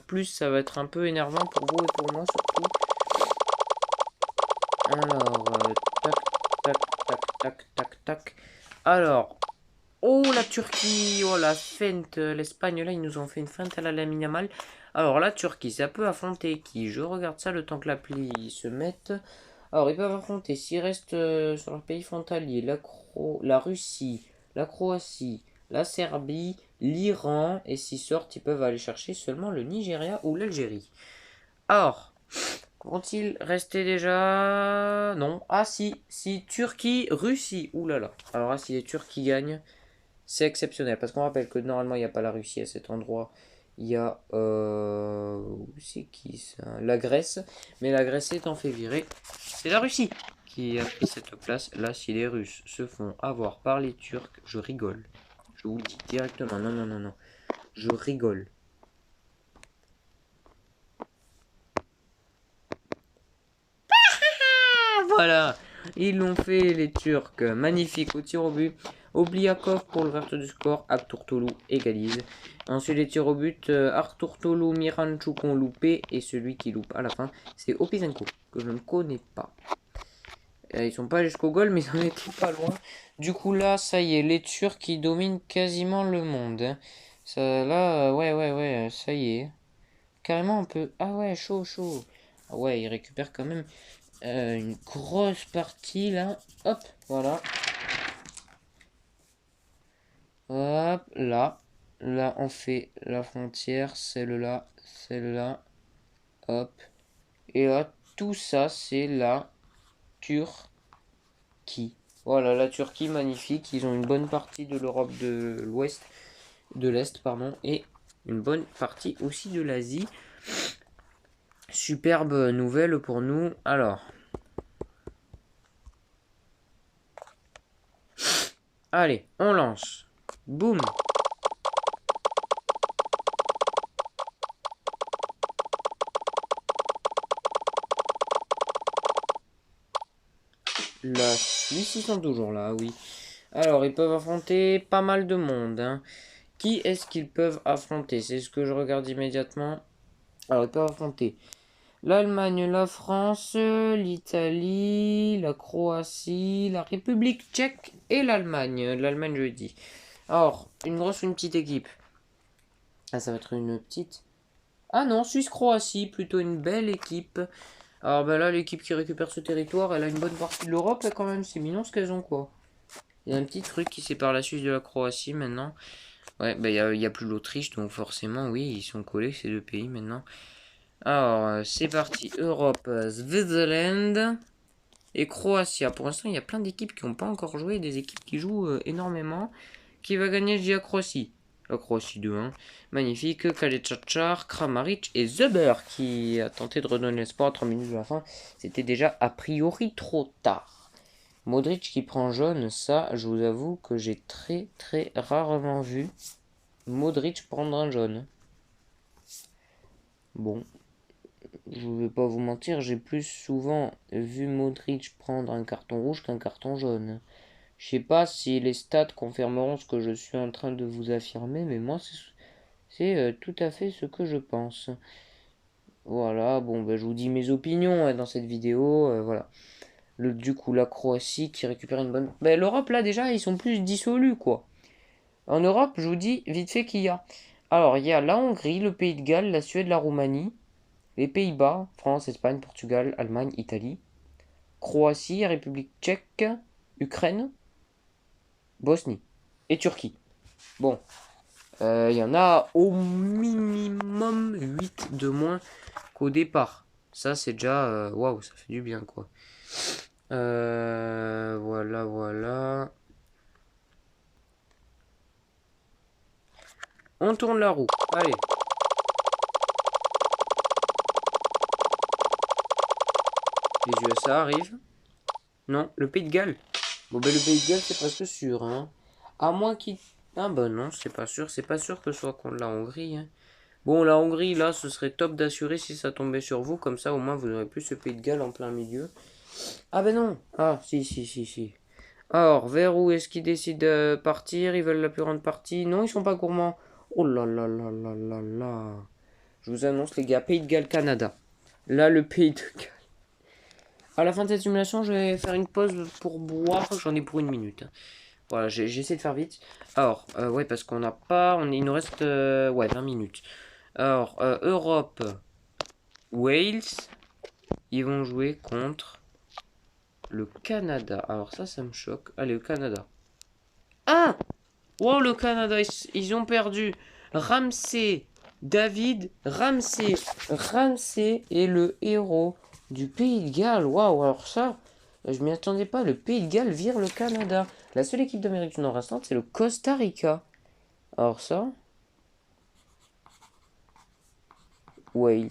S1: Plus, ça va être un peu énervant pour vous et pour moi surtout. Alors, tac, tac, tac, tac, tac, tac. Alors, oh la Turquie, oh la feinte. L'Espagne, là, ils nous ont fait une feinte à la Lamine Yamal. Alors, la Turquie, ça peut affronter qui? Je regarde ça le temps que l'appli se mette. Alors, ils peuvent affronter, s'ils restent sur leur pays frontalier, la Russie, la Croatie, la Serbie, l'Iran, et s'ils sortent, ils peuvent aller chercher seulement le Nigeria ou l'Algérie. Alors, vont-ils rester déjà? Non. Ah si, Turquie, Russie. Ouh là là. Alors là, si les Turcs qui gagnent, c'est exceptionnel. Parce qu'on rappelle que normalement, il n'y a pas la Russie à cet endroit. Il y a... c'est qui ça? La Grèce. Mais la Grèce étant fait virer, c'est la Russie qui a pris cette place. Là, si les Russes se font avoir par les Turcs, je rigole. Je vous le dis directement. Non, non, non, non. Je rigole. Voilà. Ils l'ont fait, les Turcs. Magnifique au tir au but. Obliakov pour l'ouverture du score. Arturtolu égalise. Ensuite, les tirs au but. Arturtolu, Miranchuk ont loupé. Et celui qui loupe à la fin, c'est Opisenko, que je ne connais pas. Ils sont pas jusqu'au goal, mais ils en étaient pas loin. Du coup, là, ça y est, les Turcs qui dominent quasiment le monde. Ça, là, ouais, ça y est. Carrément, on peut... Ah ouais, chaud, chaud. Ah ouais, ils récupèrent quand même une grosse partie, là. Hop, voilà. Hop, là. Là, on fait la frontière, celle-là, celle-là. Hop. Et là, tout ça, c'est la Turquie. Voilà, la Turquie, magnifique. Ils ont une bonne partie de l'Europe de l'Ouest, de l'Est, pardon, et une bonne partie aussi de l'Asie. Superbe nouvelle pour nous. Alors. Allez, on lance. Boum. La Suisse, ils sont toujours là, oui. Alors, ils peuvent affronter pas mal de monde. Hein. Qui est-ce qu'ils peuvent affronter? C'est ce que je regarde immédiatement. Alors, ils peuvent affronter l'Allemagne, la France, l'Italie, la Croatie, la République tchèque et l'Allemagne. L'Allemagne, je dis. Alors, une grosse ou une petite équipe? Ah, ça va être une petite. Ah non, Suisse-Croatie, plutôt une belle équipe. Alors ben là, l'équipe qui récupère ce territoire, elle a une bonne partie de l'Europe, là, quand même. C'est mignon ce qu'elles ont, quoi. Il y a un petit truc qui sépare la Suisse de la Croatie, maintenant. Ouais, ben il y a plus l'Autriche, donc forcément, oui, ils sont collés, ces deux pays, maintenant. Alors, c'est parti. Europe, Switzerland et Croatie. Pour l'instant, il y a plein d'équipes qui n'ont pas encore joué, des équipes qui jouent énormément. Qui va gagner, je dis la Croatie. La Croatie 2-1. Magnifique. Kalechachar, Kramaric et Zuber qui a tenté de redonner l'espoir à 3 minutes de la fin. C'était déjà a priori trop tard. Modric qui prend jaune, ça, je vous avoue que j'ai très très rarement vu Modric prendre un jaune. Bon, je vais pas vous mentir, j'ai plus souvent vu Modric prendre un carton rouge qu'un carton jaune. Je sais pas si les stats confirmeront ce que je suis en train de vous affirmer, mais moi c'est tout à fait ce que je pense. Voilà, bon, ben, je vous dis mes opinions dans cette vidéo, voilà. Du coup, la Croatie qui récupère une bonne... Ben, l'Europe, là, déjà, ils sont plus dissolus, quoi. En Europe, je vous dis vite fait qu'il y a. Alors, il y a la Hongrie, le Pays de Galles, la Suède, la Roumanie, les Pays-Bas, France, Espagne, Portugal, Allemagne, Italie, Croatie, République tchèque, Ukraine, Bosnie et Turquie. Bon, il y en a au minimum 8 de moins qu'au départ. Ça, c'est déjà... Waouh, ça fait du bien, quoi. Voilà, voilà. On tourne la roue. Allez. Les USA arrivent. Non, le Pays de Galles. Bon, ben le Pays de Galles, c'est presque sûr, hein. À moins qu'il... Ah bah non, c'est pas sûr. C'est pas sûr que ce soit contre la Hongrie, hein. Bon, la Hongrie, là, ce serait top d'assurer si ça tombait sur vous. Comme ça, au moins, vous n'aurez plus ce Pays de Galles en plein milieu. Ah ben non. Ah, si, si, si, si. Alors, vers où est-ce qu'ils décident de partir? Ils veulent la plus grande partie? Non, ils sont pas gourmands. Oh là là là là là là. Je vous annonce, les gars, Pays de Galles, Canada. Là, le Pays de Galles. À la fin de cette simulation, je vais faire une pause pour boire. J'en ai pour une minute. Voilà, j'essaie de faire vite. Alors, ouais, parce qu'on n'a pas... il nous reste ouais, 20 minutes. Alors, Europe, Wales, ils vont jouer contre le Canada. Alors ça me choque. Allez, le Canada. Ah! Wow, le Canada, ils ont perdu. Ramsey, David, Ramsey. Ramsey est le héros du Pays de Galles. Waouh, alors ça, je m'y attendais pas. Le Pays de Galles vire le Canada. La seule équipe d'Amérique du Nord restante, c'est le Costa Rica. Alors ça, Wales.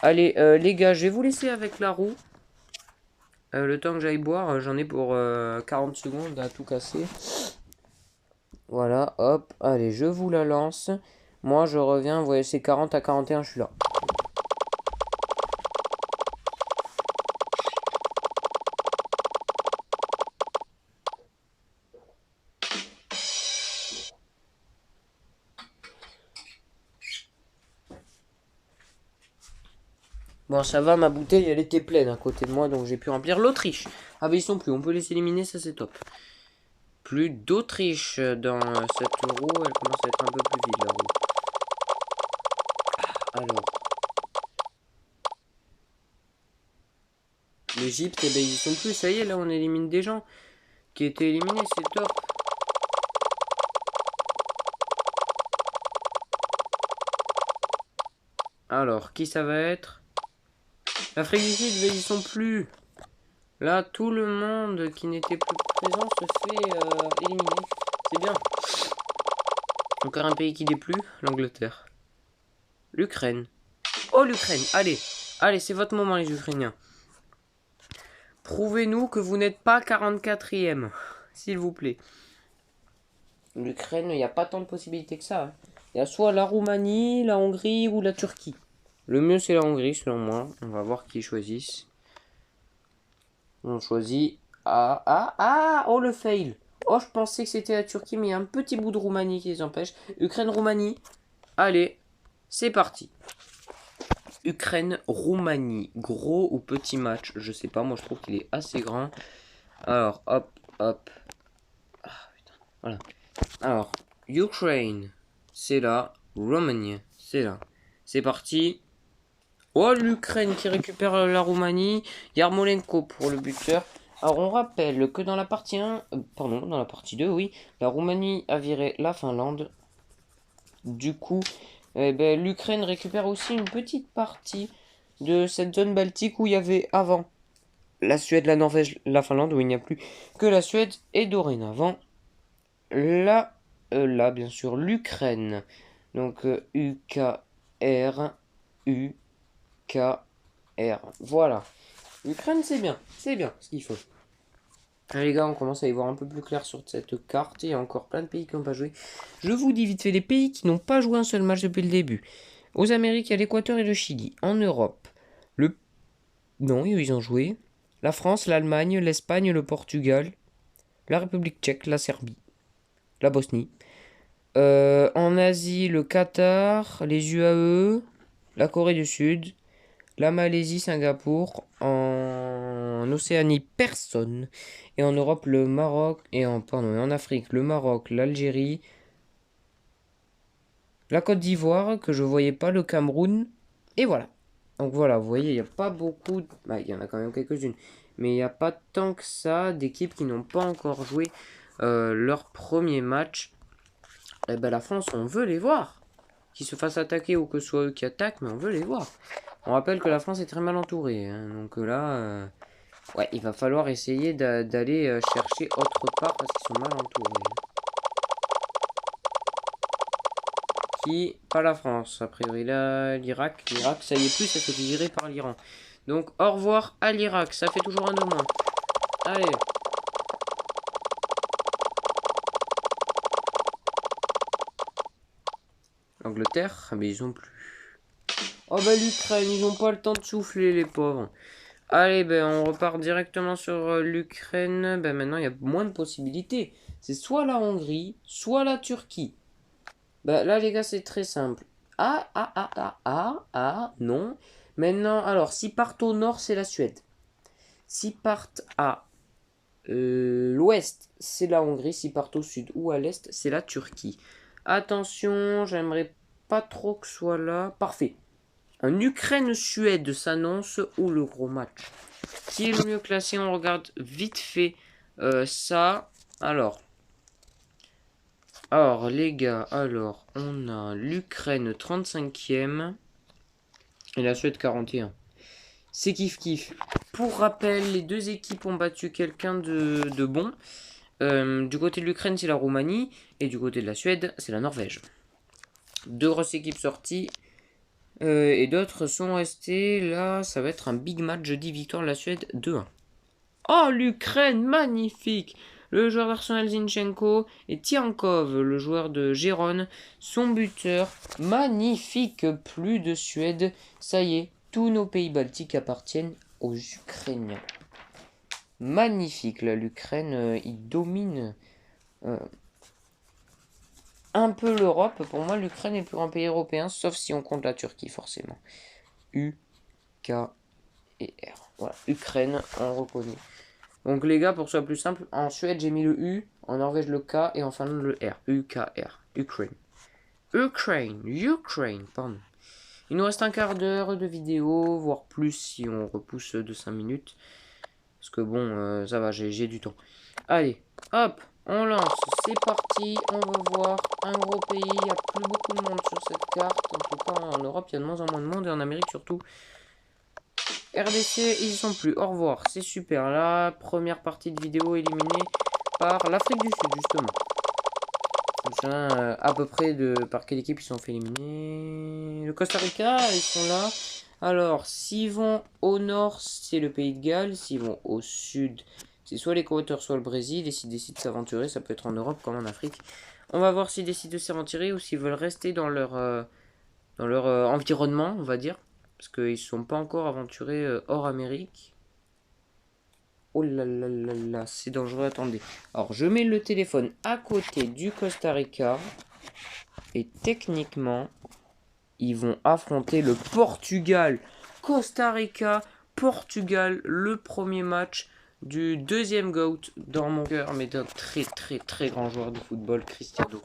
S1: Allez, les gars, je vais vous laisser avec la roue. Le temps que j'aille boire, j'en ai pour 40 secondes à tout casser. Voilà, hop, allez, je vous la lance. Moi, je reviens, vous voyez, c'est 40 à 41, je suis là. Bon, ça va, ma bouteille, elle était pleine à côté de moi, donc j'ai pu remplir l'Autriche. Ah, bah, ils sont plus, on peut les éliminer, ça c'est top. Plus d'Autriche dans cette roue, elle commence à être un peu plus vide, la roue. Alors. L'Égypte, eh ben, ils y sont plus, ça y est, là, on élimine des gens qui étaient éliminés, c'est top. Alors, qui ça va être? L'Afrique du Sud, ben, ils sont plus. Là, tout le monde qui n'était plus présent se fait éliminer. C'est bien. Encore un pays qui déplut, l'Angleterre. L'Ukraine. Oh, l'Ukraine, allez. Allez, c'est votre moment, les Ukrainiens. Prouvez-nous que vous n'êtes pas 44e. S'il vous plaît. L'Ukraine, il n'y a pas tant de possibilités que ça, hein. Il y a soit la Roumanie, la Hongrie ou la Turquie. Le mieux, c'est la Hongrie, selon moi. On va voir qui choisissent. On choisit... Oh, le fail. Oh, je pensais que c'était la Turquie, mais il y a un petit bout de Roumanie qui les empêche. Ukraine-Roumanie. Allez, c'est parti. Ukraine-Roumanie. Gros ou petit match? Je sais pas, moi je trouve qu'il est assez grand. Alors, hop, hop. Ah, putain. Voilà. Alors, Ukraine, c'est là. Roumanie, c'est là. C'est parti. Oh, l'Ukraine qui récupère la Roumanie. Yarmolenko pour le buteur. Alors, on rappelle que dans la partie 1, pardon, dans la partie 2, oui, la Roumanie a viré la Finlande. Du coup, eh ben, l'Ukraine récupère aussi une petite partie de cette zone baltique où il y avait avant la Suède, la Norvège, la Finlande, où il n'y a plus que la Suède. Et dorénavant, là, bien sûr, l'Ukraine. Donc, U-K-R, U-K-R. Voilà. L'Ukraine, c'est bien ce qu'il faut. Les gars, on commence à y voir un peu plus clair sur cette carte. Il y a encore plein de pays qui n'ont pas joué. Je vous dis vite fait les pays qui n'ont pas joué un seul match depuis le début. Aux Amériques, il y a l'Équateur et le Chili. En Europe, le... Non, ils ont joué. La France, l'Allemagne, l'Espagne, le Portugal, la République tchèque, la Serbie, la Bosnie. En Asie, le Qatar, les UAE, la Corée du Sud, la Malaisie, Singapour. En Océanie, personne. Et en Europe, le Maroc. Pardon, et en Afrique, le Maroc, l'Algérie, la Côte d'Ivoire, que je voyais pas, le Cameroun. Et voilà. Donc voilà, vous voyez, il n'y a pas beaucoup. Bah, il y en a quand même quelques-unes. Mais il n'y a pas tant que ça d'équipes qui n'ont pas encore joué leur premier match. Et ben la France, on veut les voir. Qu'ils se fassent attaquer ou que ce soit eux qui attaquent, mais on veut les voir. On rappelle que la France est très mal entourée. Hein, donc là, ouais, il va falloir essayer d'aller chercher autre part parce qu'ils sont mal entourés. Qui? Pas la France. A priori, là, l'Irak. L'Irak, ça y est plus, ça se fait virer par l'Iran. Donc, au revoir à l'Irak. Ça fait toujours un de moins. Allez. L'Angleterre, mais ils ont plus. Oh bah l'Ukraine, ils ont pas le temps de souffler les pauvres. Allez, ben on repart directement sur l'Ukraine. Ben maintenant il y a moins de possibilités. C'est soit la Hongrie, soit la Turquie. Ben là les gars c'est très simple. Non. Maintenant, alors s'ils partent au nord c'est la Suède. S'ils partent à l'ouest c'est la Hongrie. S'ils partent au sud ou à l'est c'est la Turquie. Attention, j'aimerais pas trop que ce soit là. Parfait. Un Ukraine-Suède s'annonce ou le gros match. Qui est le mieux classé? On regarde vite fait ça. Alors, les gars, on a l'Ukraine 35e et la Suède 41. C'est kiff-kiff. Pour rappel, les deux équipes ont battu quelqu'un de bon. Du côté de l'Ukraine, c'est la Roumanie. Et du côté de la Suède, c'est la Norvège. Deux grosses équipes sorties. Et d'autres sont restés. Là, ça va être un big match. Jeudi, victoire de la Suède 2-1. Oh, l'Ukraine, magnifique! Le joueur d'Arsenal Zinchenko et Tiankov, le joueur de Gérone, son buteur. Magnifique, plus de Suède. Ça y est, tous nos pays baltiques appartiennent aux Ukrainiens. Magnifique, là, l'Ukraine, il domine un peu l'Europe. Pour moi, l'Ukraine est le plus grand pays européen, sauf si on compte la Turquie, forcément. U, K et R. Voilà, Ukraine, on reconnaît. Donc les gars, pour que ce soit plus simple, en Suède j'ai mis le U, en Norvège le K et en Finlande le R. U-K-R. Ukraine. Ukraine, pardon. Il nous reste un quart d'heure de vidéo, voire plus si on repousse de 5 minutes. Parce que bon, ça va, j'ai du temps. Allez, hop, on lance, c'est parti, on va voir un gros pays, il n'y a plus beaucoup de monde sur cette carte. En tout cas, en Europe, il y a de moins en moins de monde et en Amérique surtout. RDC, ils y sont plus. Au revoir, c'est super. La première partie de vidéo éliminée par l'Afrique du Sud, justement. À peu près par quelle équipe ils sont fait éliminer. Le Costa Rica, ils sont là. Alors, s'ils vont au nord, c'est le Pays de Galles. S'ils vont au sud, c'est soit l'Équateur, soit le Brésil. Et s'ils décident de s'aventurer, ça peut être en Europe comme en Afrique. On va voir s'ils décident de s'aventurer ou s'ils veulent rester dans leur environnement, on va dire. Parce qu'ils ne sont pas encore aventurés hors Amérique. Oh là là là là, c'est dangereux, attendez. Alors, je mets le téléphone à côté du Costa Rica. Et techniquement, ils vont affronter le Portugal. Costa Rica, Portugal, le premier match du deuxième GOAT dans mon cœur. Mais d'un très très très grand joueur de football, Cristiano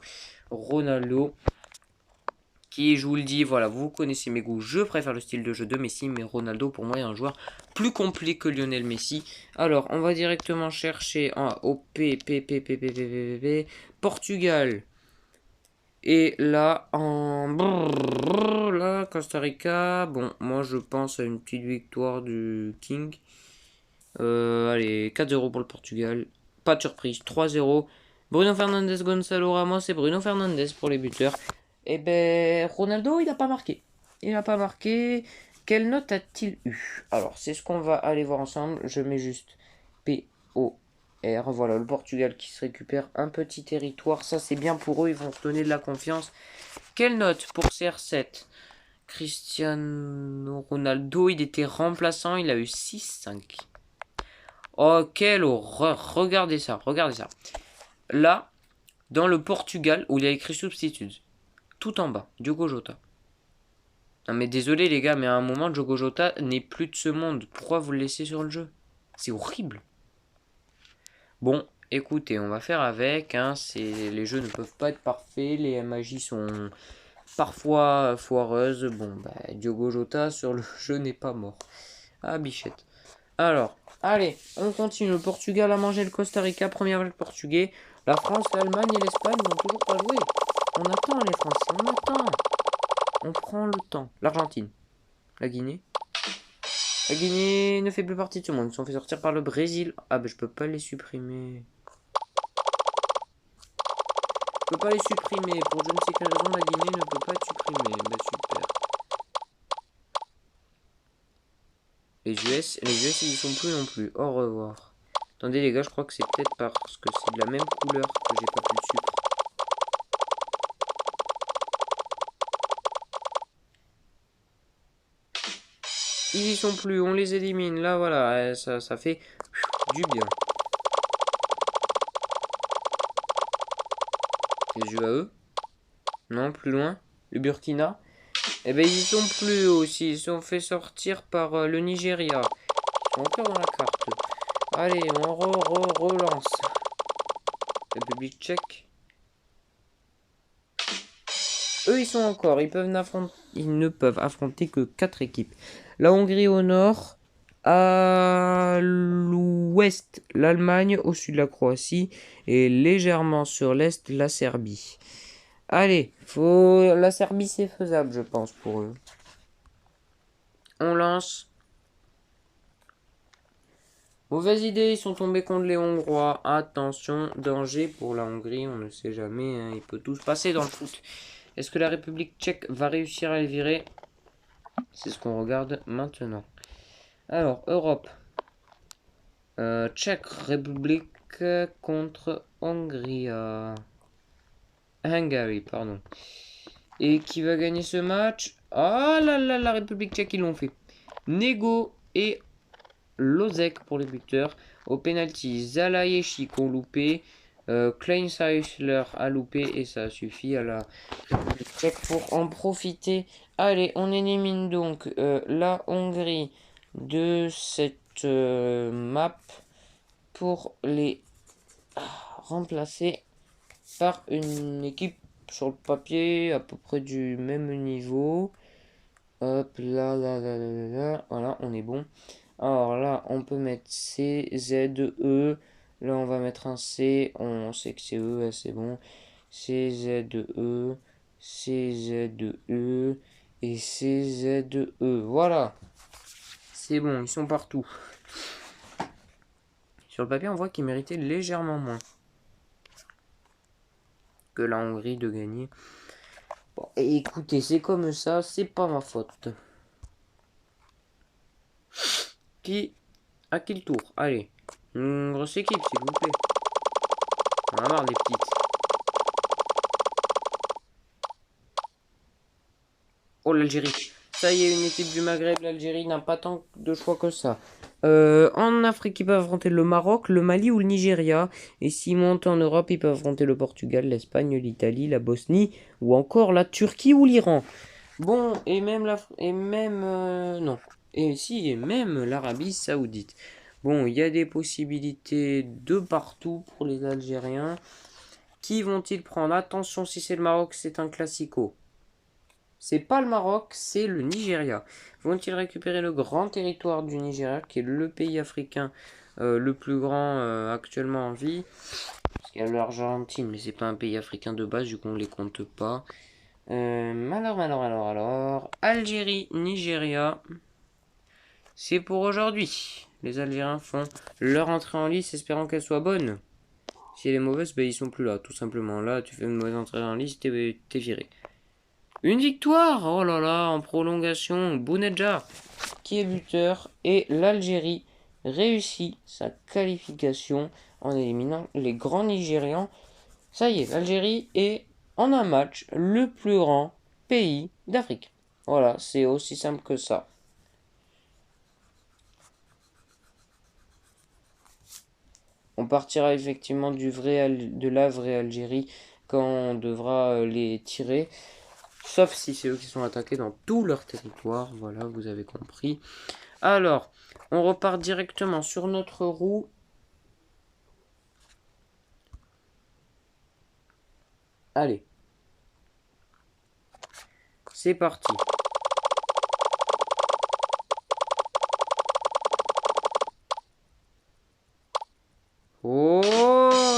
S1: Ronaldo. Qui, je vous le dis, voilà, vous connaissez mes goûts, je préfère le style de jeu de Messi, mais Ronaldo pour moi est un joueur plus complet que Lionel Messi. Alors, on va directement chercher au Portugal. Et là, là, Costa Rica, bon, moi je pense à une petite victoire du King. Allez, 4-0 pour le Portugal, pas de surprise, 3-0. Bruno Fernandes, Gonzalo Ramos et Bruno Fernandes pour les buteurs. Eh ben, Ronaldo, il n'a pas marqué. Il n'a pas marqué. Quelle note a-t-il eu? Alors, c'est ce qu'on va aller voir ensemble. Je mets juste P-O-R-T-U-G-A-L. R. Voilà, le Portugal qui se récupère un petit territoire. Ça, c'est bien pour eux. Ils vont se donner de la confiance. Quelle note pour CR7? Cristiano Ronaldo, il était remplaçant. Il a eu 6,5. Oh, quelle horreur. Regardez ça, regardez ça. Là, dans le Portugal, où il y a écrit Substitutes, tout en bas, Diogo Jota. Non mais désolé les gars, mais à un moment, Diogo Jota n'est plus de ce monde. Pourquoi vous le laissez sur le jeu? C'est horrible. Bon, écoutez, on va faire avec. Hein, les jeux ne peuvent pas être parfaits. Les MAJ sont parfois foireuses. Bon, bah, Diogo Jota sur le jeu n'est pas mort. Ah, bichette. Alors, allez, on continue. Le Portugal a mangé le Costa Rica. Première vague portugais. La France, l'Allemagne et l'Espagne n'ont toujours pas joué. On attend les Français, on attend. On prend le temps. L'Argentine. La Guinée. La Guinée ne fait plus partie de ce monde. Ils sont fait sortir par le Brésil. Ah bah je peux pas les supprimer. Je peux pas les supprimer. Pour je ne sais quelle raison, la Guinée ne peut pas être supprimée. Bah super. Les US ils y sont plus non plus. Au revoir. Attendez les gars, je crois que c'est peut-être parce que c'est de la même couleur que j'ai pas pu le supprimer. Ils y sont plus, on les élimine. Là voilà, ça fait du bien. Les yeux à eux. Non, plus loin. Le Burkina. Eh ben ils y sont plus aussi. Ils sont fait sortir par le Nigeria. Ils sont encore dans la carte. Allez, on relance. République tchèque. Eux ils sont encore. Ils ne peuvent affronter que 4 équipes. La Hongrie au nord. À l'ouest, l'Allemagne. Au sud, la Croatie. Et légèrement sur l'est, la Serbie. Allez, la Serbie c'est faisable je pense pour eux. On lance. Mauvaise idée, ils sont tombés contre les Hongrois. Attention, danger pour la Hongrie, on ne sait jamais, hein, il peut tout se passer dans le foot. Est-ce que la République tchèque va réussir à les virer? C'est ce qu'on regarde maintenant. Alors, Europe. Tchèque République contre Hongrie. Hungary, pardon. Et qui va gagner ce match? Ah là là, la République tchèque, ils l'ont fait. Nego et Lozek pour les buteurs. Au penalty, Zalaeshi qu'on loupé. Kleinseisler a loupé et ça suffit à la République tchèque pour en profiter. Allez, on élimine donc la Hongrie de cette map pour les remplacer par une équipe sur le papier à peu près du même niveau. Hop, là, voilà, on est bon. Alors là, on peut mettre C, Z, E. Là, on va mettre un C. On sait que c'est E, c'est bon. C, Z, E. C, Z, E. Et C, Z, E. Voilà. C'est bon, ils sont partout. Sur le papier, on voit qu'ils méritaient légèrement moins que la Hongrie de gagner. Bon, écoutez, c'est comme ça, c'est pas ma faute. À qui le tour? Allez, une grosse équipe, s'il vous plaît. On a marre des petites. Oh, l'Algérie. Ça y est, une équipe du Maghreb. L'Algérie n'a pas tant de choix que ça. En Afrique, ils peuvent affronter le Maroc, le Mali ou le Nigeria. Et s'ils montent en Europe, ils peuvent affronter le Portugal, l'Espagne, l'Italie, la Bosnie ou encore la Turquie ou l'Iran. Bon, et même non. Et même l'Arabie Saoudite. Bon, il y a des possibilités de partout pour les Algériens. Qui vont-ils prendre? Attention, si c'est le Maroc, c'est un classico. C'est pas le Maroc, c'est le Nigeria. Vont-ils récupérer le grand territoire du Nigeria, qui est le pays africain le plus grand actuellement en vie? Parce qu'il y a l'Argentine, mais c'est pas un pays africain de base, du coup on les compte pas. Alors. Algérie, Nigeria. C'est pour aujourd'hui. Les Algériens font leur entrée en lice, espérant qu'elle soit bonne. Si elle est mauvaise, ben ils sont plus là, tout simplement. Là, tu fais une mauvaise entrée en lice, t'es viré. Une victoire! Oh là là, en prolongation, Bounedjah, qui est buteur, et l'Algérie réussit sa qualification en éliminant les grands Nigérians. Ça y est, l'Algérie est en un match le plus grand pays d'Afrique. Voilà, c'est aussi simple que ça. On partira effectivement de la vraie Algérie quand on devra les tirer. Sauf si c'est eux qui sont attaqués dans tout leur territoire. Voilà, vous avez compris. Alors, on repart directement sur notre roue. Allez. C'est parti. Oh,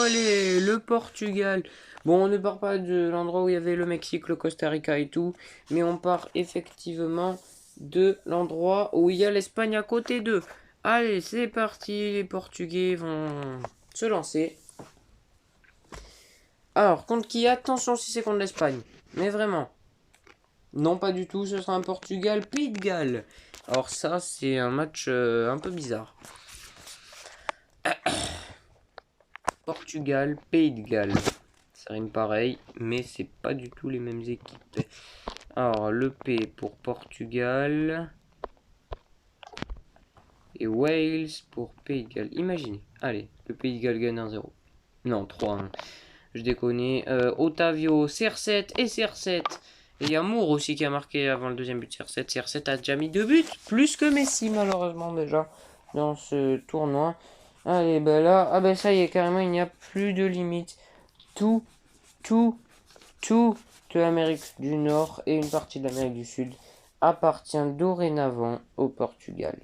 S1: allez, le Portugal. Bon, on ne part pas de l'endroit où il y avait le Mexique, le Costa Rica et tout, mais on part effectivement de l'endroit où il y a l'Espagne à côté d'eux. Allez, c'est parti, les Portugais vont se lancer. Alors, contre qui? Attention si c'est contre l'Espagne. Mais vraiment. Non, pas du tout, ce sera un Portugal-Pays de Galles. Alors ça, c'est un match un peu bizarre. Portugal, Pays de Galles. Ça rime pareil, mais c'est pas du tout les mêmes équipes. Alors, le P pour Portugal. Et Wales pour Pays de Galles. Imaginez. Allez, le Pays de Galles gagne 1-0. Non, 3-1. Je déconne. Otavio, CR7 et CR7. Et il y a Moore aussi qui a marqué avant le deuxième but. CR7. CR7 a déjà mis 2 buts. Plus que Messi, malheureusement, déjà, dans ce tournoi. Allez, ben là, ah ben ça y est, carrément, il n'y a plus de limite. Tout de l'Amérique du Nord et une partie de l'Amérique du Sud appartient dorénavant au Portugal.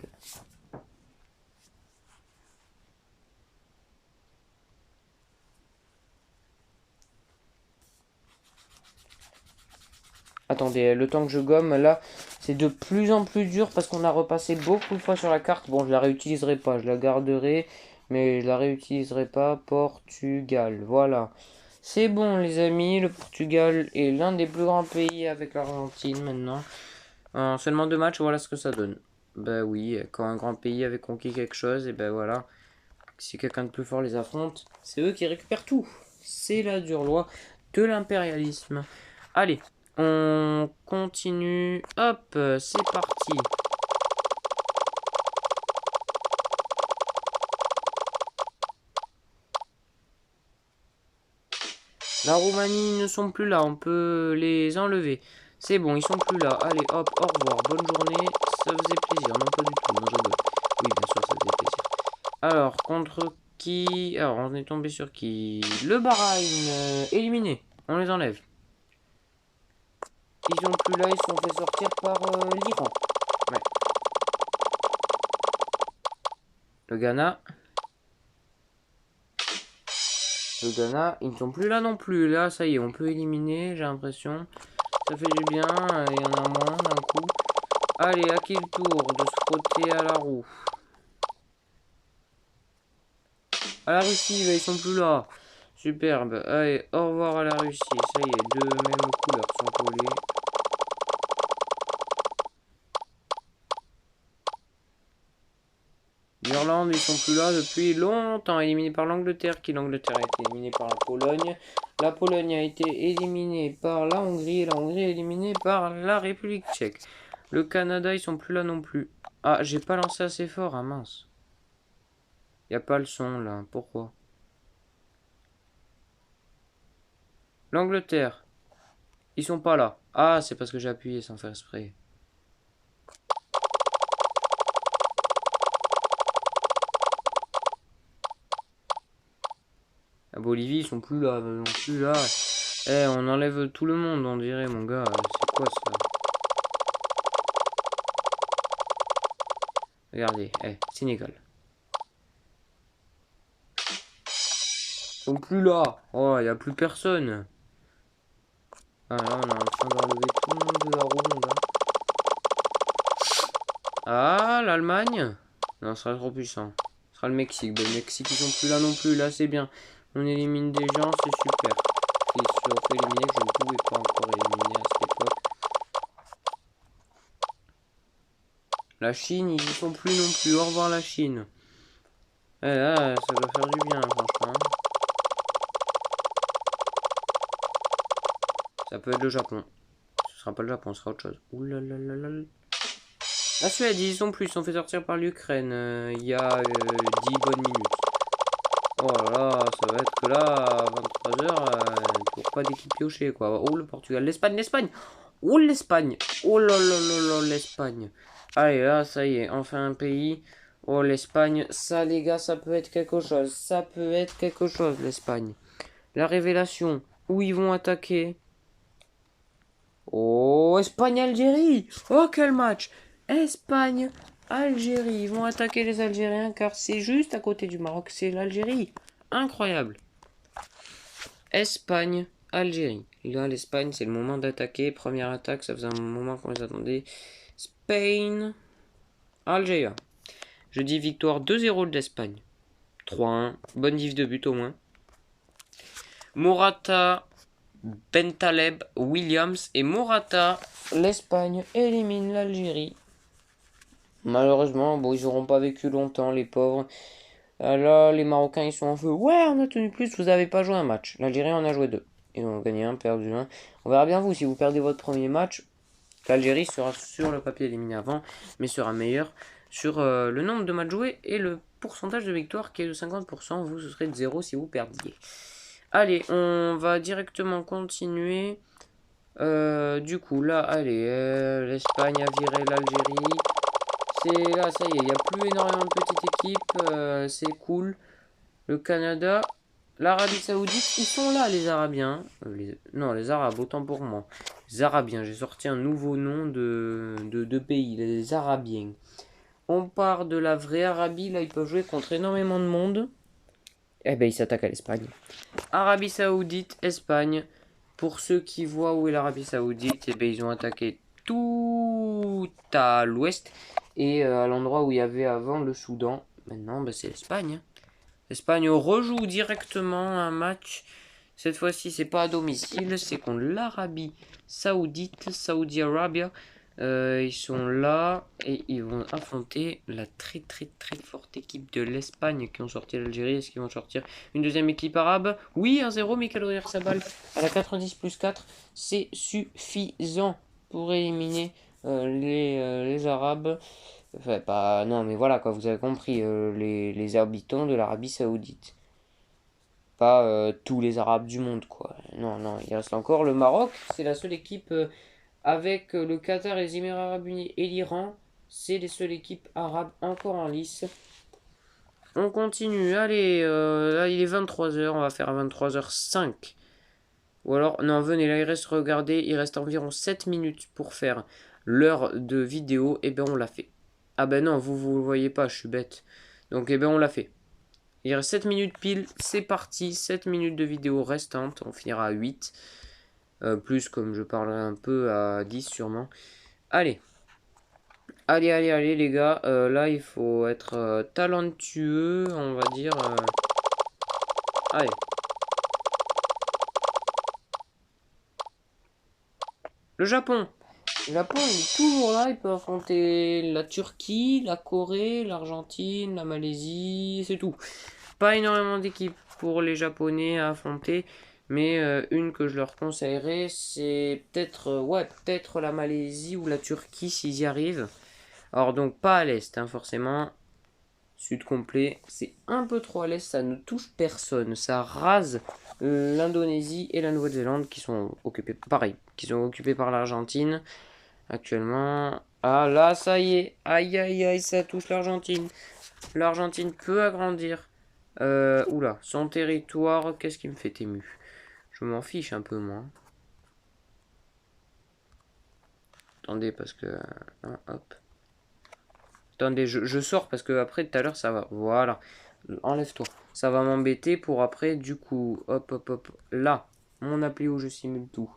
S1: Attendez, le temps que je gomme, là, c'est de plus en plus dur parce qu'on a repassé beaucoup de fois sur la carte. Bon, je la réutiliserai pas, je la garderai, mais je la réutiliserai pas. Portugal, voilà. C'est bon, les amis, le Portugal est l'un des plus grands pays avec l'Argentine maintenant. En seulement 2 matchs, voilà ce que ça donne. Ben oui, quand un grand pays avait conquis quelque chose, et ben voilà. Si quelqu'un de plus fort les affronte, c'est eux qui récupèrent tout. C'est la dure loi de l'impérialisme. Allez, on continue. Hop, c'est parti. La Roumanie ne sont plus là, on peut les enlever. C'est bon, ils sont plus là. Allez, hop, au revoir, bonne journée. Ça faisait plaisir, non pas du tout, non je rigole. Oui, bien sûr, ça faisait plaisir. Alors, contre qui? Alors, on est tombé sur qui? Le Bahreïn, éliminé. On les enlève. Ils sont plus là, ils sont fait sortir par l'Iran. Ouais. Le Ghana. Le Ghana, ils ne sont plus là non plus. Là, ça y est, on peut éliminer, j'ai l'impression. Ça fait du bien, il y en a moins d'un coup. Allez, à qui le tour de se frotter à la roue? À la Russie, là, ils sont plus là. Superbe. Allez, au revoir à la Russie. Ça y est, deux mêmes couleurs sont collées. L'Irlande, ils sont plus là depuis longtemps, éliminés par l'Angleterre, l'Angleterre a été éliminée par la Pologne. La Pologne a été éliminée par la Hongrie et la Hongrie éliminée par la République tchèque. Le Canada, ils sont plus là non plus. Ah, j'ai pas lancé assez fort, ah mince. Y a pas le son là, pourquoi? L'Angleterre, ils sont pas là. Ah, c'est parce que j'ai appuyé sans faire exprès. La Bolivie, ils sont plus là, non plus là. Eh, on enlève tout le monde, on dirait, mon gars. C'est quoi ça? Regardez, Sénégal. Ils sont plus là. Oh, il n'y a plus personne. Ah là, on est en train d'enlever tout le monde de la roue, mon gars. Ah, l'Allemagne? Non, ce sera trop puissant. Ce sera le Mexique. Ben, le Mexique, ils sont plus là non plus. Là, c'est bien. On élimine des gens, c'est super. Ils se sont éliminés que je ne pouvais pas encore éliminer à cette époque. La Chine, ils y sont plus non plus. Au revoir la Chine. Là, ça doit faire du bien, franchement. Ça peut être le Japon. Ce sera pas le Japon, ce sera autre chose. Ouh là là là là. La Suède, ils sont plus, ils sont fait sortir par l'Ukraine il y a 10 bonnes minutes. Oh là là, ça va être que là, à 23h, pour pas d'équipe piochée, quoi. Oh, le Portugal, l'Espagne, l'Espagne. Oh, l'Espagne. Oh là là là là, l'Espagne. Allez, là, ça y est, enfin un pays. Oh, l'Espagne, ça, les gars, ça peut être quelque chose. Ça peut être quelque chose, l'Espagne. La révélation, où ils vont attaquer. Oh, Espagne-Algérie. Oh, quel match. Espagne-Algérie. Ils vont attaquer les Algériens car c'est juste à côté du Maroc. C'est l'Algérie. Incroyable. Espagne-Algérie. Là, l'Espagne, c'est le moment d'attaquer. Première attaque, ça faisait un moment qu'on les attendait. Spain. Algérie. Je dis victoire 2-0 de l'Espagne. 3-1. Bonne diff de but au moins. Morata, Bentaleb, Williams et Morata. L'Espagne élimine l'Algérie. Malheureusement, bon, ils n'auront pas vécu longtemps, les pauvres. Là, les Marocains, ils sont en feu. Ouais, on a tenu plus, vous n'avez pas joué un match. L'Algérie en a joué deux. Ils ont gagné un, perdu un. On verra bien vous, si vous perdez votre premier match, l'Algérie sera sur le papier éliminée avant, mais sera meilleure sur le nombre de matchs joués et le pourcentage de victoire qui est de 50%. Vous, ce serait de 0 si vous perdiez. Allez, on va directement continuer. Du coup, là, allez, l'Espagne a viré l'Algérie. C'est là, ça y est, il n'y a plus énormément de petites équipes, c'est cool. Le Canada, l'Arabie Saoudite, ils sont là, les Arabiens. Non, les Arabes, autant pour moi. Les Arabiens, j'ai sorti un nouveau nom de pays, les Arabiens. On part de la vraie Arabie, là, ils peuvent jouer contre énormément de monde. Eh ben, ils s'attaquent à l'Espagne. Arabie Saoudite, Espagne. Pour ceux qui voient où est l'Arabie Saoudite, eh ben, ils ont attaqué tout à l'ouest et à l'endroit où il y avait avant le Soudan. Maintenant, ben, c'est l'Espagne. L'Espagne rejoue directement un match. Cette fois-ci, c'est pas à domicile, c'est contre l'Arabie Saoudite, Saudi Arabia. Ils sont là et ils vont affronter la très très très forte équipe de l'Espagne qui ont sorti l'Algérie. Est-ce qu'ils vont sortir une deuxième équipe arabe? Oui, 1-0, Michael Oyarzabal à la 90 plus 4. C'est suffisant pour éliminer les Arabes. Enfin, pas, non, mais voilà, quoi, vous avez compris, les habitants de l'Arabie Saoudite. Pas tous les Arabes du monde, quoi. Non, non, il reste encore le Maroc, c'est la seule équipe avec le Qatar, les Émirats Arabes Unis et l'Iran. C'est les seules équipes arabes encore en lice. On continue, allez, là il est 23h, on va faire à 23h05. Ou alors, non, venez, là il reste, regardez, il reste environ 7 minutes pour faire l'heure de vidéo, et ben on l'a fait. Ah ben non, vous le voyez pas, je suis bête. Donc, eh ben on l'a fait. Il reste 7 minutes pile, c'est parti, 7 minutes de vidéo restantes, on finira à 8. Plus comme je parlerai un peu à 10 sûrement. Allez. Allez les gars, là il faut être talentueux, on va dire. Allez. Le Japon. Le Japon, il est toujours là, il peut affronter la Turquie, la Corée, l'Argentine, la Malaisie, c'est tout. Pas énormément d'équipes pour les Japonais à affronter, mais une que je leur conseillerais, c'est peut-être la Malaisie ou la Turquie s'ils y arrivent. Alors donc pas à l'est, hein, forcément. Sud complet, c'est un peu trop à l'est, ça ne touche personne. Ça rase l'Indonésie et la Nouvelle-Zélande qui sont occupés, pareil, qui sont occupés par l'Argentine actuellement. Ah là, ça y est, aïe aïe aïe, ça touche l'Argentine. L'Argentine peut agrandir. Oula, son territoire, qu'est-ce qui me fait ému? Je m'en fiche un peu, moi. Attendez, parce que... hop. Attendez, je sors parce que après, tout à l'heure, ça va. Voilà. Enlève-toi. Ça va m'embêter pour après, du coup... Hop, hop, hop. Là, mon appli où je simule tout.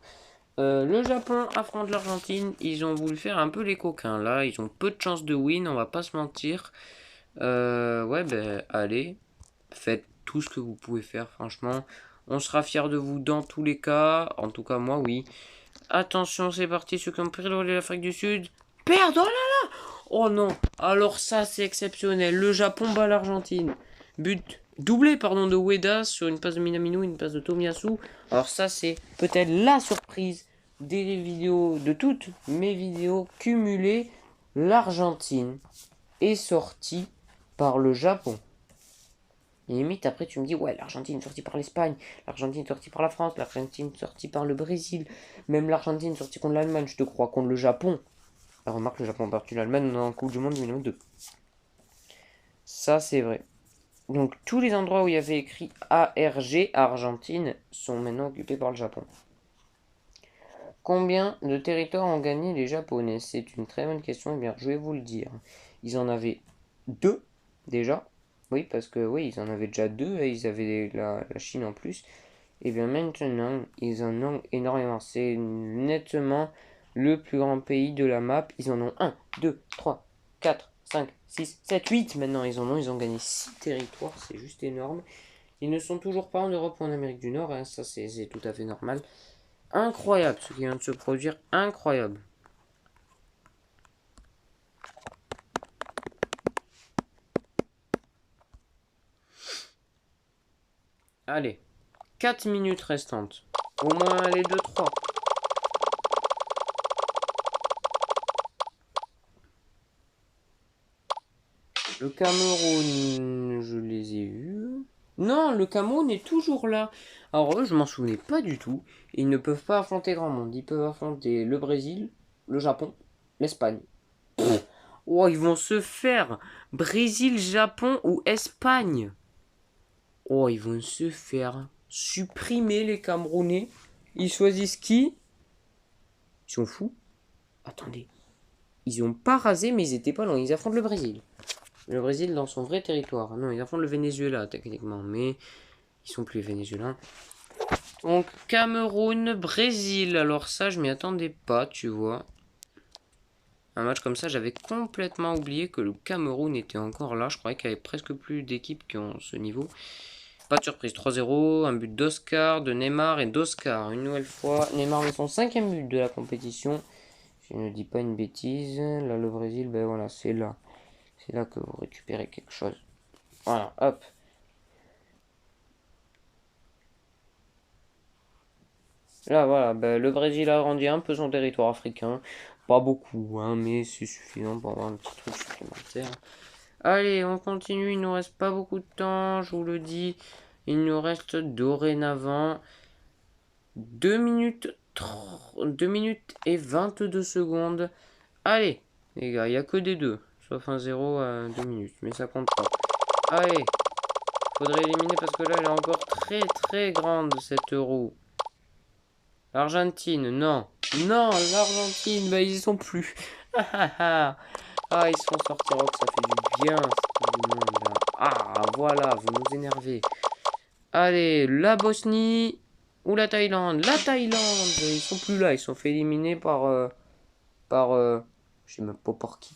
S1: Le Japon affronte l'Argentine. Ils ont voulu faire un peu les coquins. Là, ils ont peu de chances de win, on va pas se mentir. Ouais, ben, allez. Faites tout ce que vous pouvez faire, franchement. On sera fiers de vous dans tous les cas. En tout cas, moi, oui. Attention, c'est parti. Ceux qui ont pris le relais de l'Afrique du Sud. Perdre! Oh là là! Oh non! Alors ça, c'est exceptionnel. Le Japon bat l'Argentine. But doublé pardon, de Ueda sur une passe de Minamino, une passe de Tomiyasu. Alors ça, c'est peut-être la surprise des vidéos, de toutes mes vidéos cumulées. L'Argentine est sortie par le Japon. Et limite, après, tu me dis, ouais, l'Argentine est sortie par l'Espagne, l'Argentine est sortie par la France, l'Argentine est sortie par le Brésil, même l'Argentine est sortie contre l'Allemagne, je te crois, contre le Japon. La remarque, le Japon a battu l'Allemagne dans un Coupe du Monde 2002. Ça, c'est vrai. Donc, tous les endroits où il y avait écrit ARG, Argentine, sont maintenant occupés par le Japon. Combien de territoires ont gagné les Japonais? C'est une très bonne question. Eh bien, je vais vous le dire. Ils en avaient 2 déjà. Oui, parce que oui, ils en avaient déjà 2 et ils avaient la Chine en plus. Et bien maintenant, ils en ont énormément. C'est nettement le plus grand pays de la map. Ils en ont 1, 2, 3, 4, 5, 6, 7, 8 maintenant. Ils ont gagné 6 territoires. C'est juste énorme. Ils ne sont toujours pas en Europe ou en Amérique du Nord. Hein. Ça, c'est tout à fait normal. Incroyable ce qui vient de se produire. Incroyable. Allez. 4 minutes restantes. Au moins les 2-3. Le Cameroun, je les ai eus. Non, le Cameroun est toujours là. Alors eux, je m'en souvenais pas du tout. Ils ne peuvent pas affronter grand monde. Ils peuvent affronter le Brésil, le Japon, l'Espagne. Oh, ils vont se faire Brésil, Japon ou Espagne. Oh, ils vont se faire supprimer les Camerounais. Ils choisissent qui? Ils sont fous. Attendez. Ils ont pas rasé, mais ils étaient pas loin. Ils affrontent le Brésil. Le Brésil dans son vrai territoire. Non, ils affrontent le Venezuela, techniquement. Mais ils sont plus vénézuéliens. Donc, Cameroun, Brésil. Alors ça, je m'y attendais pas, tu vois. Un match comme ça, j'avais complètement oublié que le Cameroun était encore là. Je croyais qu'il y avait presque plus d'équipes qui ont ce niveau. Pas de surprise, 3-0, un but d'Oscar, de Neymar et d'Oscar. Une nouvelle fois, Neymar met son 5e but de la compétition. Je ne dis pas une bêtise. Là, le Brésil, ben voilà, c'est là. C'est là que vous récupérez quelque chose. Voilà, hop. Là, voilà, ben, le Brésil a agrandi un peu son territoire africain. Pas beaucoup, hein, mais c'est suffisant pour avoir un petit truc supplémentaire. Allez, on continue, il nous reste pas beaucoup de temps, je vous le dis. Il nous reste dorénavant 2 minutes, 2 minutes et 22 secondes. Allez, les gars, il n'y a que des deux. Sauf un 0 à 2 minutes, mais ça compte pas. Allez, faudrait éliminer parce que là, elle est encore très très grande, cette euro. L'Argentine, non. Non, l'Argentine, bah ils y sont plus. Ah, ils sont sortis, oh, que ça fait du bien. Du monde, là. Ah, voilà, vous nous énervez. Allez, la Bosnie ou la Thaïlande. La Thaïlande, ils sont plus là, ils sont fait éliminer par je sais même pas par qui.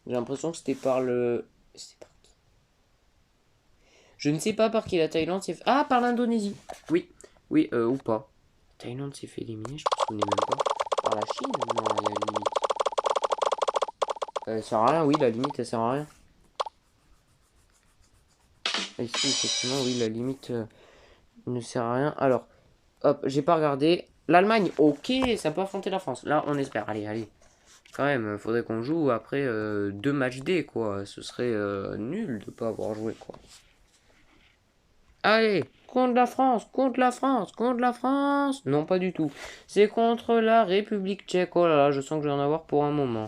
S1: J'ai l'impression que c'était par le. C'était par qui? Je ne sais pas par qui la Thaïlande s'est fait. Ah, par l'Indonésie. Oui, oui, ou pas. La Thaïlande s'est fait éliminer, je me souvenais même pas. Par la Chine? Non, il y a une limite. Elle sert à rien, oui, la limite, elle sert à rien. Ici, effectivement, oui, la limite ne sert à rien. Alors, hop, j'ai pas regardé. L'Allemagne, ok, ça peut affronter la France. Là, on espère. Allez, allez. Quand même, faudrait qu'on joue après 2 matchs D, quoi. Ce serait nul de pas avoir joué, quoi. Allez, contre la France, contre la France, contre la France. Non, pas du tout. C'est contre la République tchèque. Oh là là, je sens que je vais en avoir pour un moment.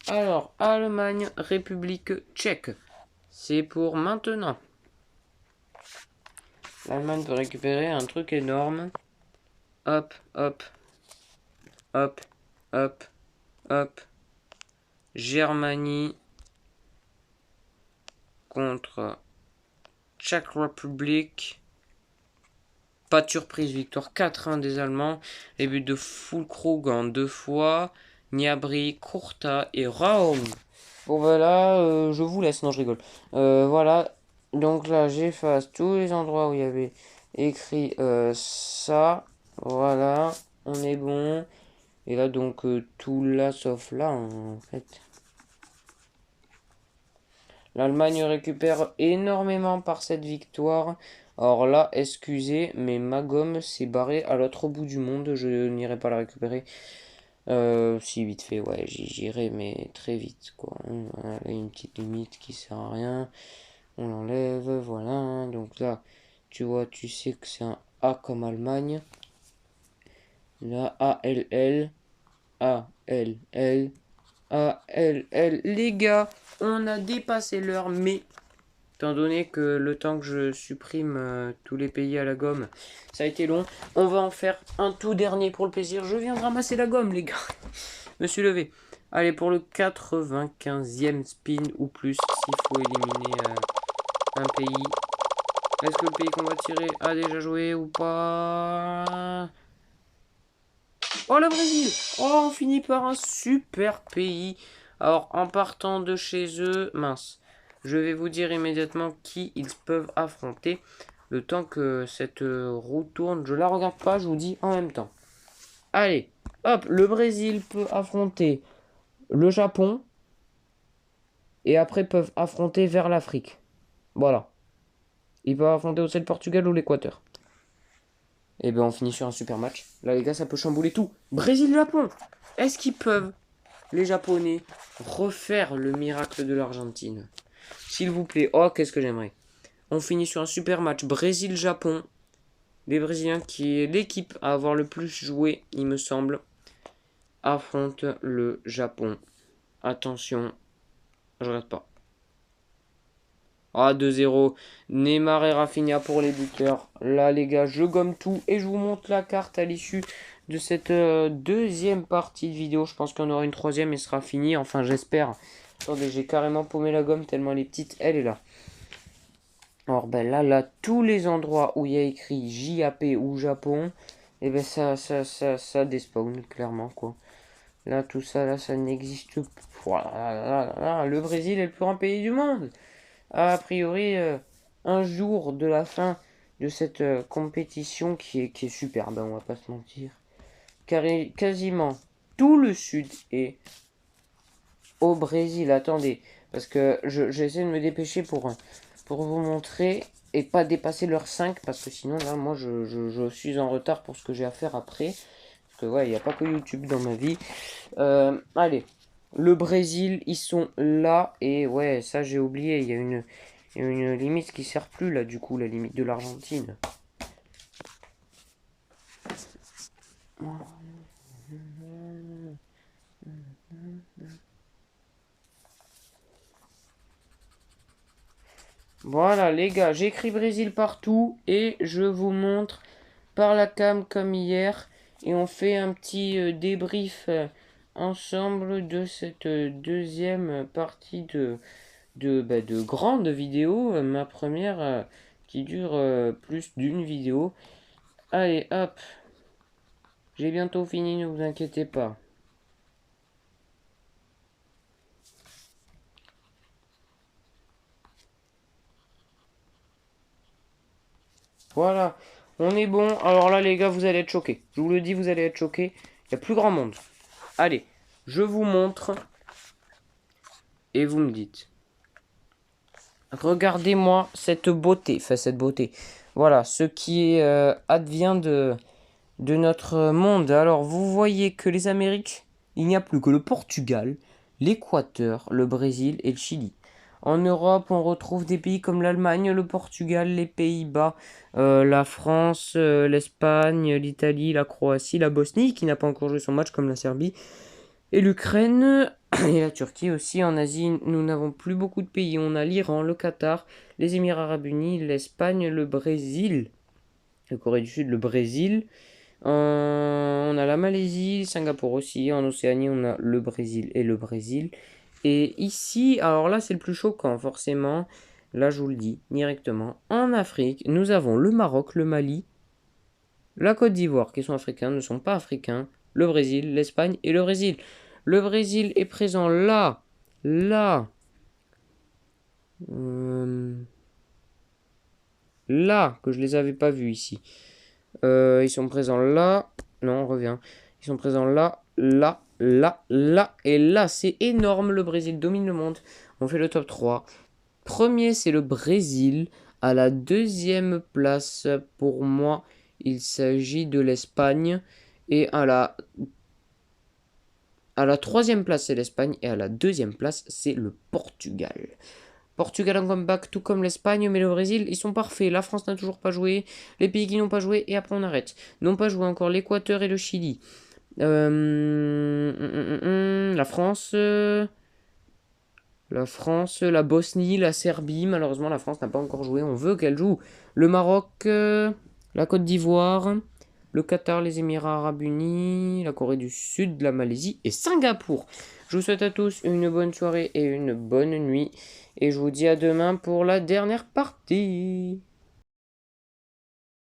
S1: Alors, Allemagne, République tchèque. C'est pour maintenant. L'Allemagne peut récupérer un truc énorme. Hop, hop, hop, hop, hop. Germanie contre Czech Republic. Pas de surprise, victoire 4-1 des Allemands. Les buts de Füllkrug en 2 fois. Gnabry, Courta et Raum. Bon voilà, je vous laisse, non je rigole. Voilà, donc là j'efface tous les endroits où il y avait écrit ça. Voilà, on est bon. Et là donc tout là sauf là en fait. L'Allemagne récupère énormément par cette victoire. Alors là, excusez, mais ma gomme s'est barrée à l'autre bout du monde. Je n'irai pas la récupérer. Si, vite fait, ouais, j'irai, mais très vite, quoi. Voilà, une petite limite qui sert à rien. On l'enlève, voilà. Donc là, tu vois, tu sais que c'est un A comme Allemagne. Là, A, L, L, A, L, L, A, L, L. Les gars, on a dépassé l'heure, mais étant donné que le temps que je supprime tous les pays à la gomme, ça a été long, on va en faire un tout dernier pour le plaisir. Je viens de ramasser la gomme, les gars. Je me suis levé. Allez, pour le 95e spin ou plus, s'il faut éliminer un pays. Est-ce que le pays qu'on va tirer a déjà joué ou pas? Oh, le Brésil! Oh, on finit par un super pays. Alors, en partant de chez eux, mince, je vais vous dire immédiatement qui ils peuvent affronter. Le temps que cette roue tourne, je la regarde pas, je vous dis en même temps. Allez, hop, le Brésil peut affronter le Japon et après peuvent affronter vers l'Afrique. Voilà. Ils peuvent affronter aussi le Portugal ou l'Équateur. Et ben on finit sur un super match. Là les gars, ça peut chambouler tout. Brésil-Japon. Est-ce qu'ils peuvent, les Japonais, refaire le miracle de l'Argentine? S'il vous plaît. Oh, qu'est-ce que j'aimerais. On finit sur un super match. Brésil-Japon. Les Brésiliens, qui est l'équipe à avoir le plus joué, il me semble, affrontent le Japon. Attention. Je rate pas. Ah, 2-0. Neymar et Rafinha pour les buteurs. Là, les gars, je gomme tout et je vous montre la carte à l'issue de cette deuxième partie de vidéo. Je pense qu'on aura une troisième et sera fini. Enfin, j'espère. Attendez, j'ai carrément paumé la gomme tellement elle est petite. Elle est là. Alors, ben là, tous les endroits où il y a écrit JAP ou Japon, et ben ça despawn, clairement, quoi. Là, tout ça, là, ça n'existe plus. Voilà, le Brésil est le plus grand pays du monde. A priori, un jour de la fin de cette compétition qui est superbe, on va pas se mentir. Car quasiment tout le sud est au Brésil. Attendez, parce que j'essaie de me dépêcher pour vous montrer et pas dépasser l'heure 5, parce que sinon, là, moi, je suis en retard pour ce que j'ai à faire après. Parce que, ouais, il n'y a pas que YouTube dans ma vie. Allez, le Brésil, ils sont là. Et ouais, ça, j'ai oublié, il y a une limite qui sert plus, là, du coup, la limite de l'Argentine. Voilà, les gars, j'écris Brésil partout et je vous montre par la cam comme hier. Et on fait un petit débrief ensemble de cette deuxième partie de grande vidéo. Ma première qui dure plus d'une vidéo. Allez, hop. J'ai bientôt fini, ne vous inquiétez pas. Voilà, on est bon. Alors là, les gars, vous allez être choqués. Je vous le dis, vous allez être choqués. Il n'y a plus grand monde. Allez, je vous montre. Et vous me dites. Regardez-moi cette beauté. Enfin, cette beauté. Voilà, ce qui advient de notre monde. Alors, vous voyez que les Amériques, il n'y a plus que le Portugal, l'Équateur, le Brésil et le Chili. En Europe, on retrouve des pays comme l'Allemagne, le Portugal, les Pays-Bas, la France, l'Espagne, l'Italie, la Croatie, la Bosnie, qui n'a pas encore joué son match comme la Serbie, et l'Ukraine, et la Turquie aussi. En Asie, nous n'avons plus beaucoup de pays. On a l'Iran, le Qatar, les Émirats Arabes Unis, l'Espagne, le Brésil, la Corée du Sud, le Brésil. On a la Malaisie, Singapour aussi. En Océanie, on a le Brésil et le Brésil. Et ici, alors là, c'est le plus choquant, forcément. Là, je vous le dis directement. En Afrique, nous avons le Maroc, le Mali, la Côte d'Ivoire, qui sont africains, ne sont pas africains, le Brésil, l'Espagne et le Brésil. Le Brésil est présent là, là, là, que je les avais pas vus ici. Ils sont présents là. Non, on revient. Ils sont présents là, là, là, là et là. C'est énorme. Le Brésil domine le monde. On fait le top 3. premier, c'est le Brésil. À la deuxième place, pour moi, il s'agit de l'Espagne. Et à la troisième place, c'est l'Espagne. Et à la deuxième place, c'est le Portugal. Portugal en comeback, tout comme l'Espagne, mais le Brésil, ils sont parfaits. La France n'a toujours pas joué. Les pays qui n'ont pas joué, et après on arrête. N'ont pas joué encore l'Équateur et le Chili. La France. La France, la Bosnie, la Serbie. Malheureusement, la France n'a pas encore joué. On veut qu'elle joue. Le Maroc, la Côte d'Ivoire, le Qatar, les Émirats Arabes Unis, la Corée du Sud, la Malaisie et Singapour. Je vous souhaite à tous une bonne soirée et une bonne nuit. Et je vous dis à demain pour la dernière partie.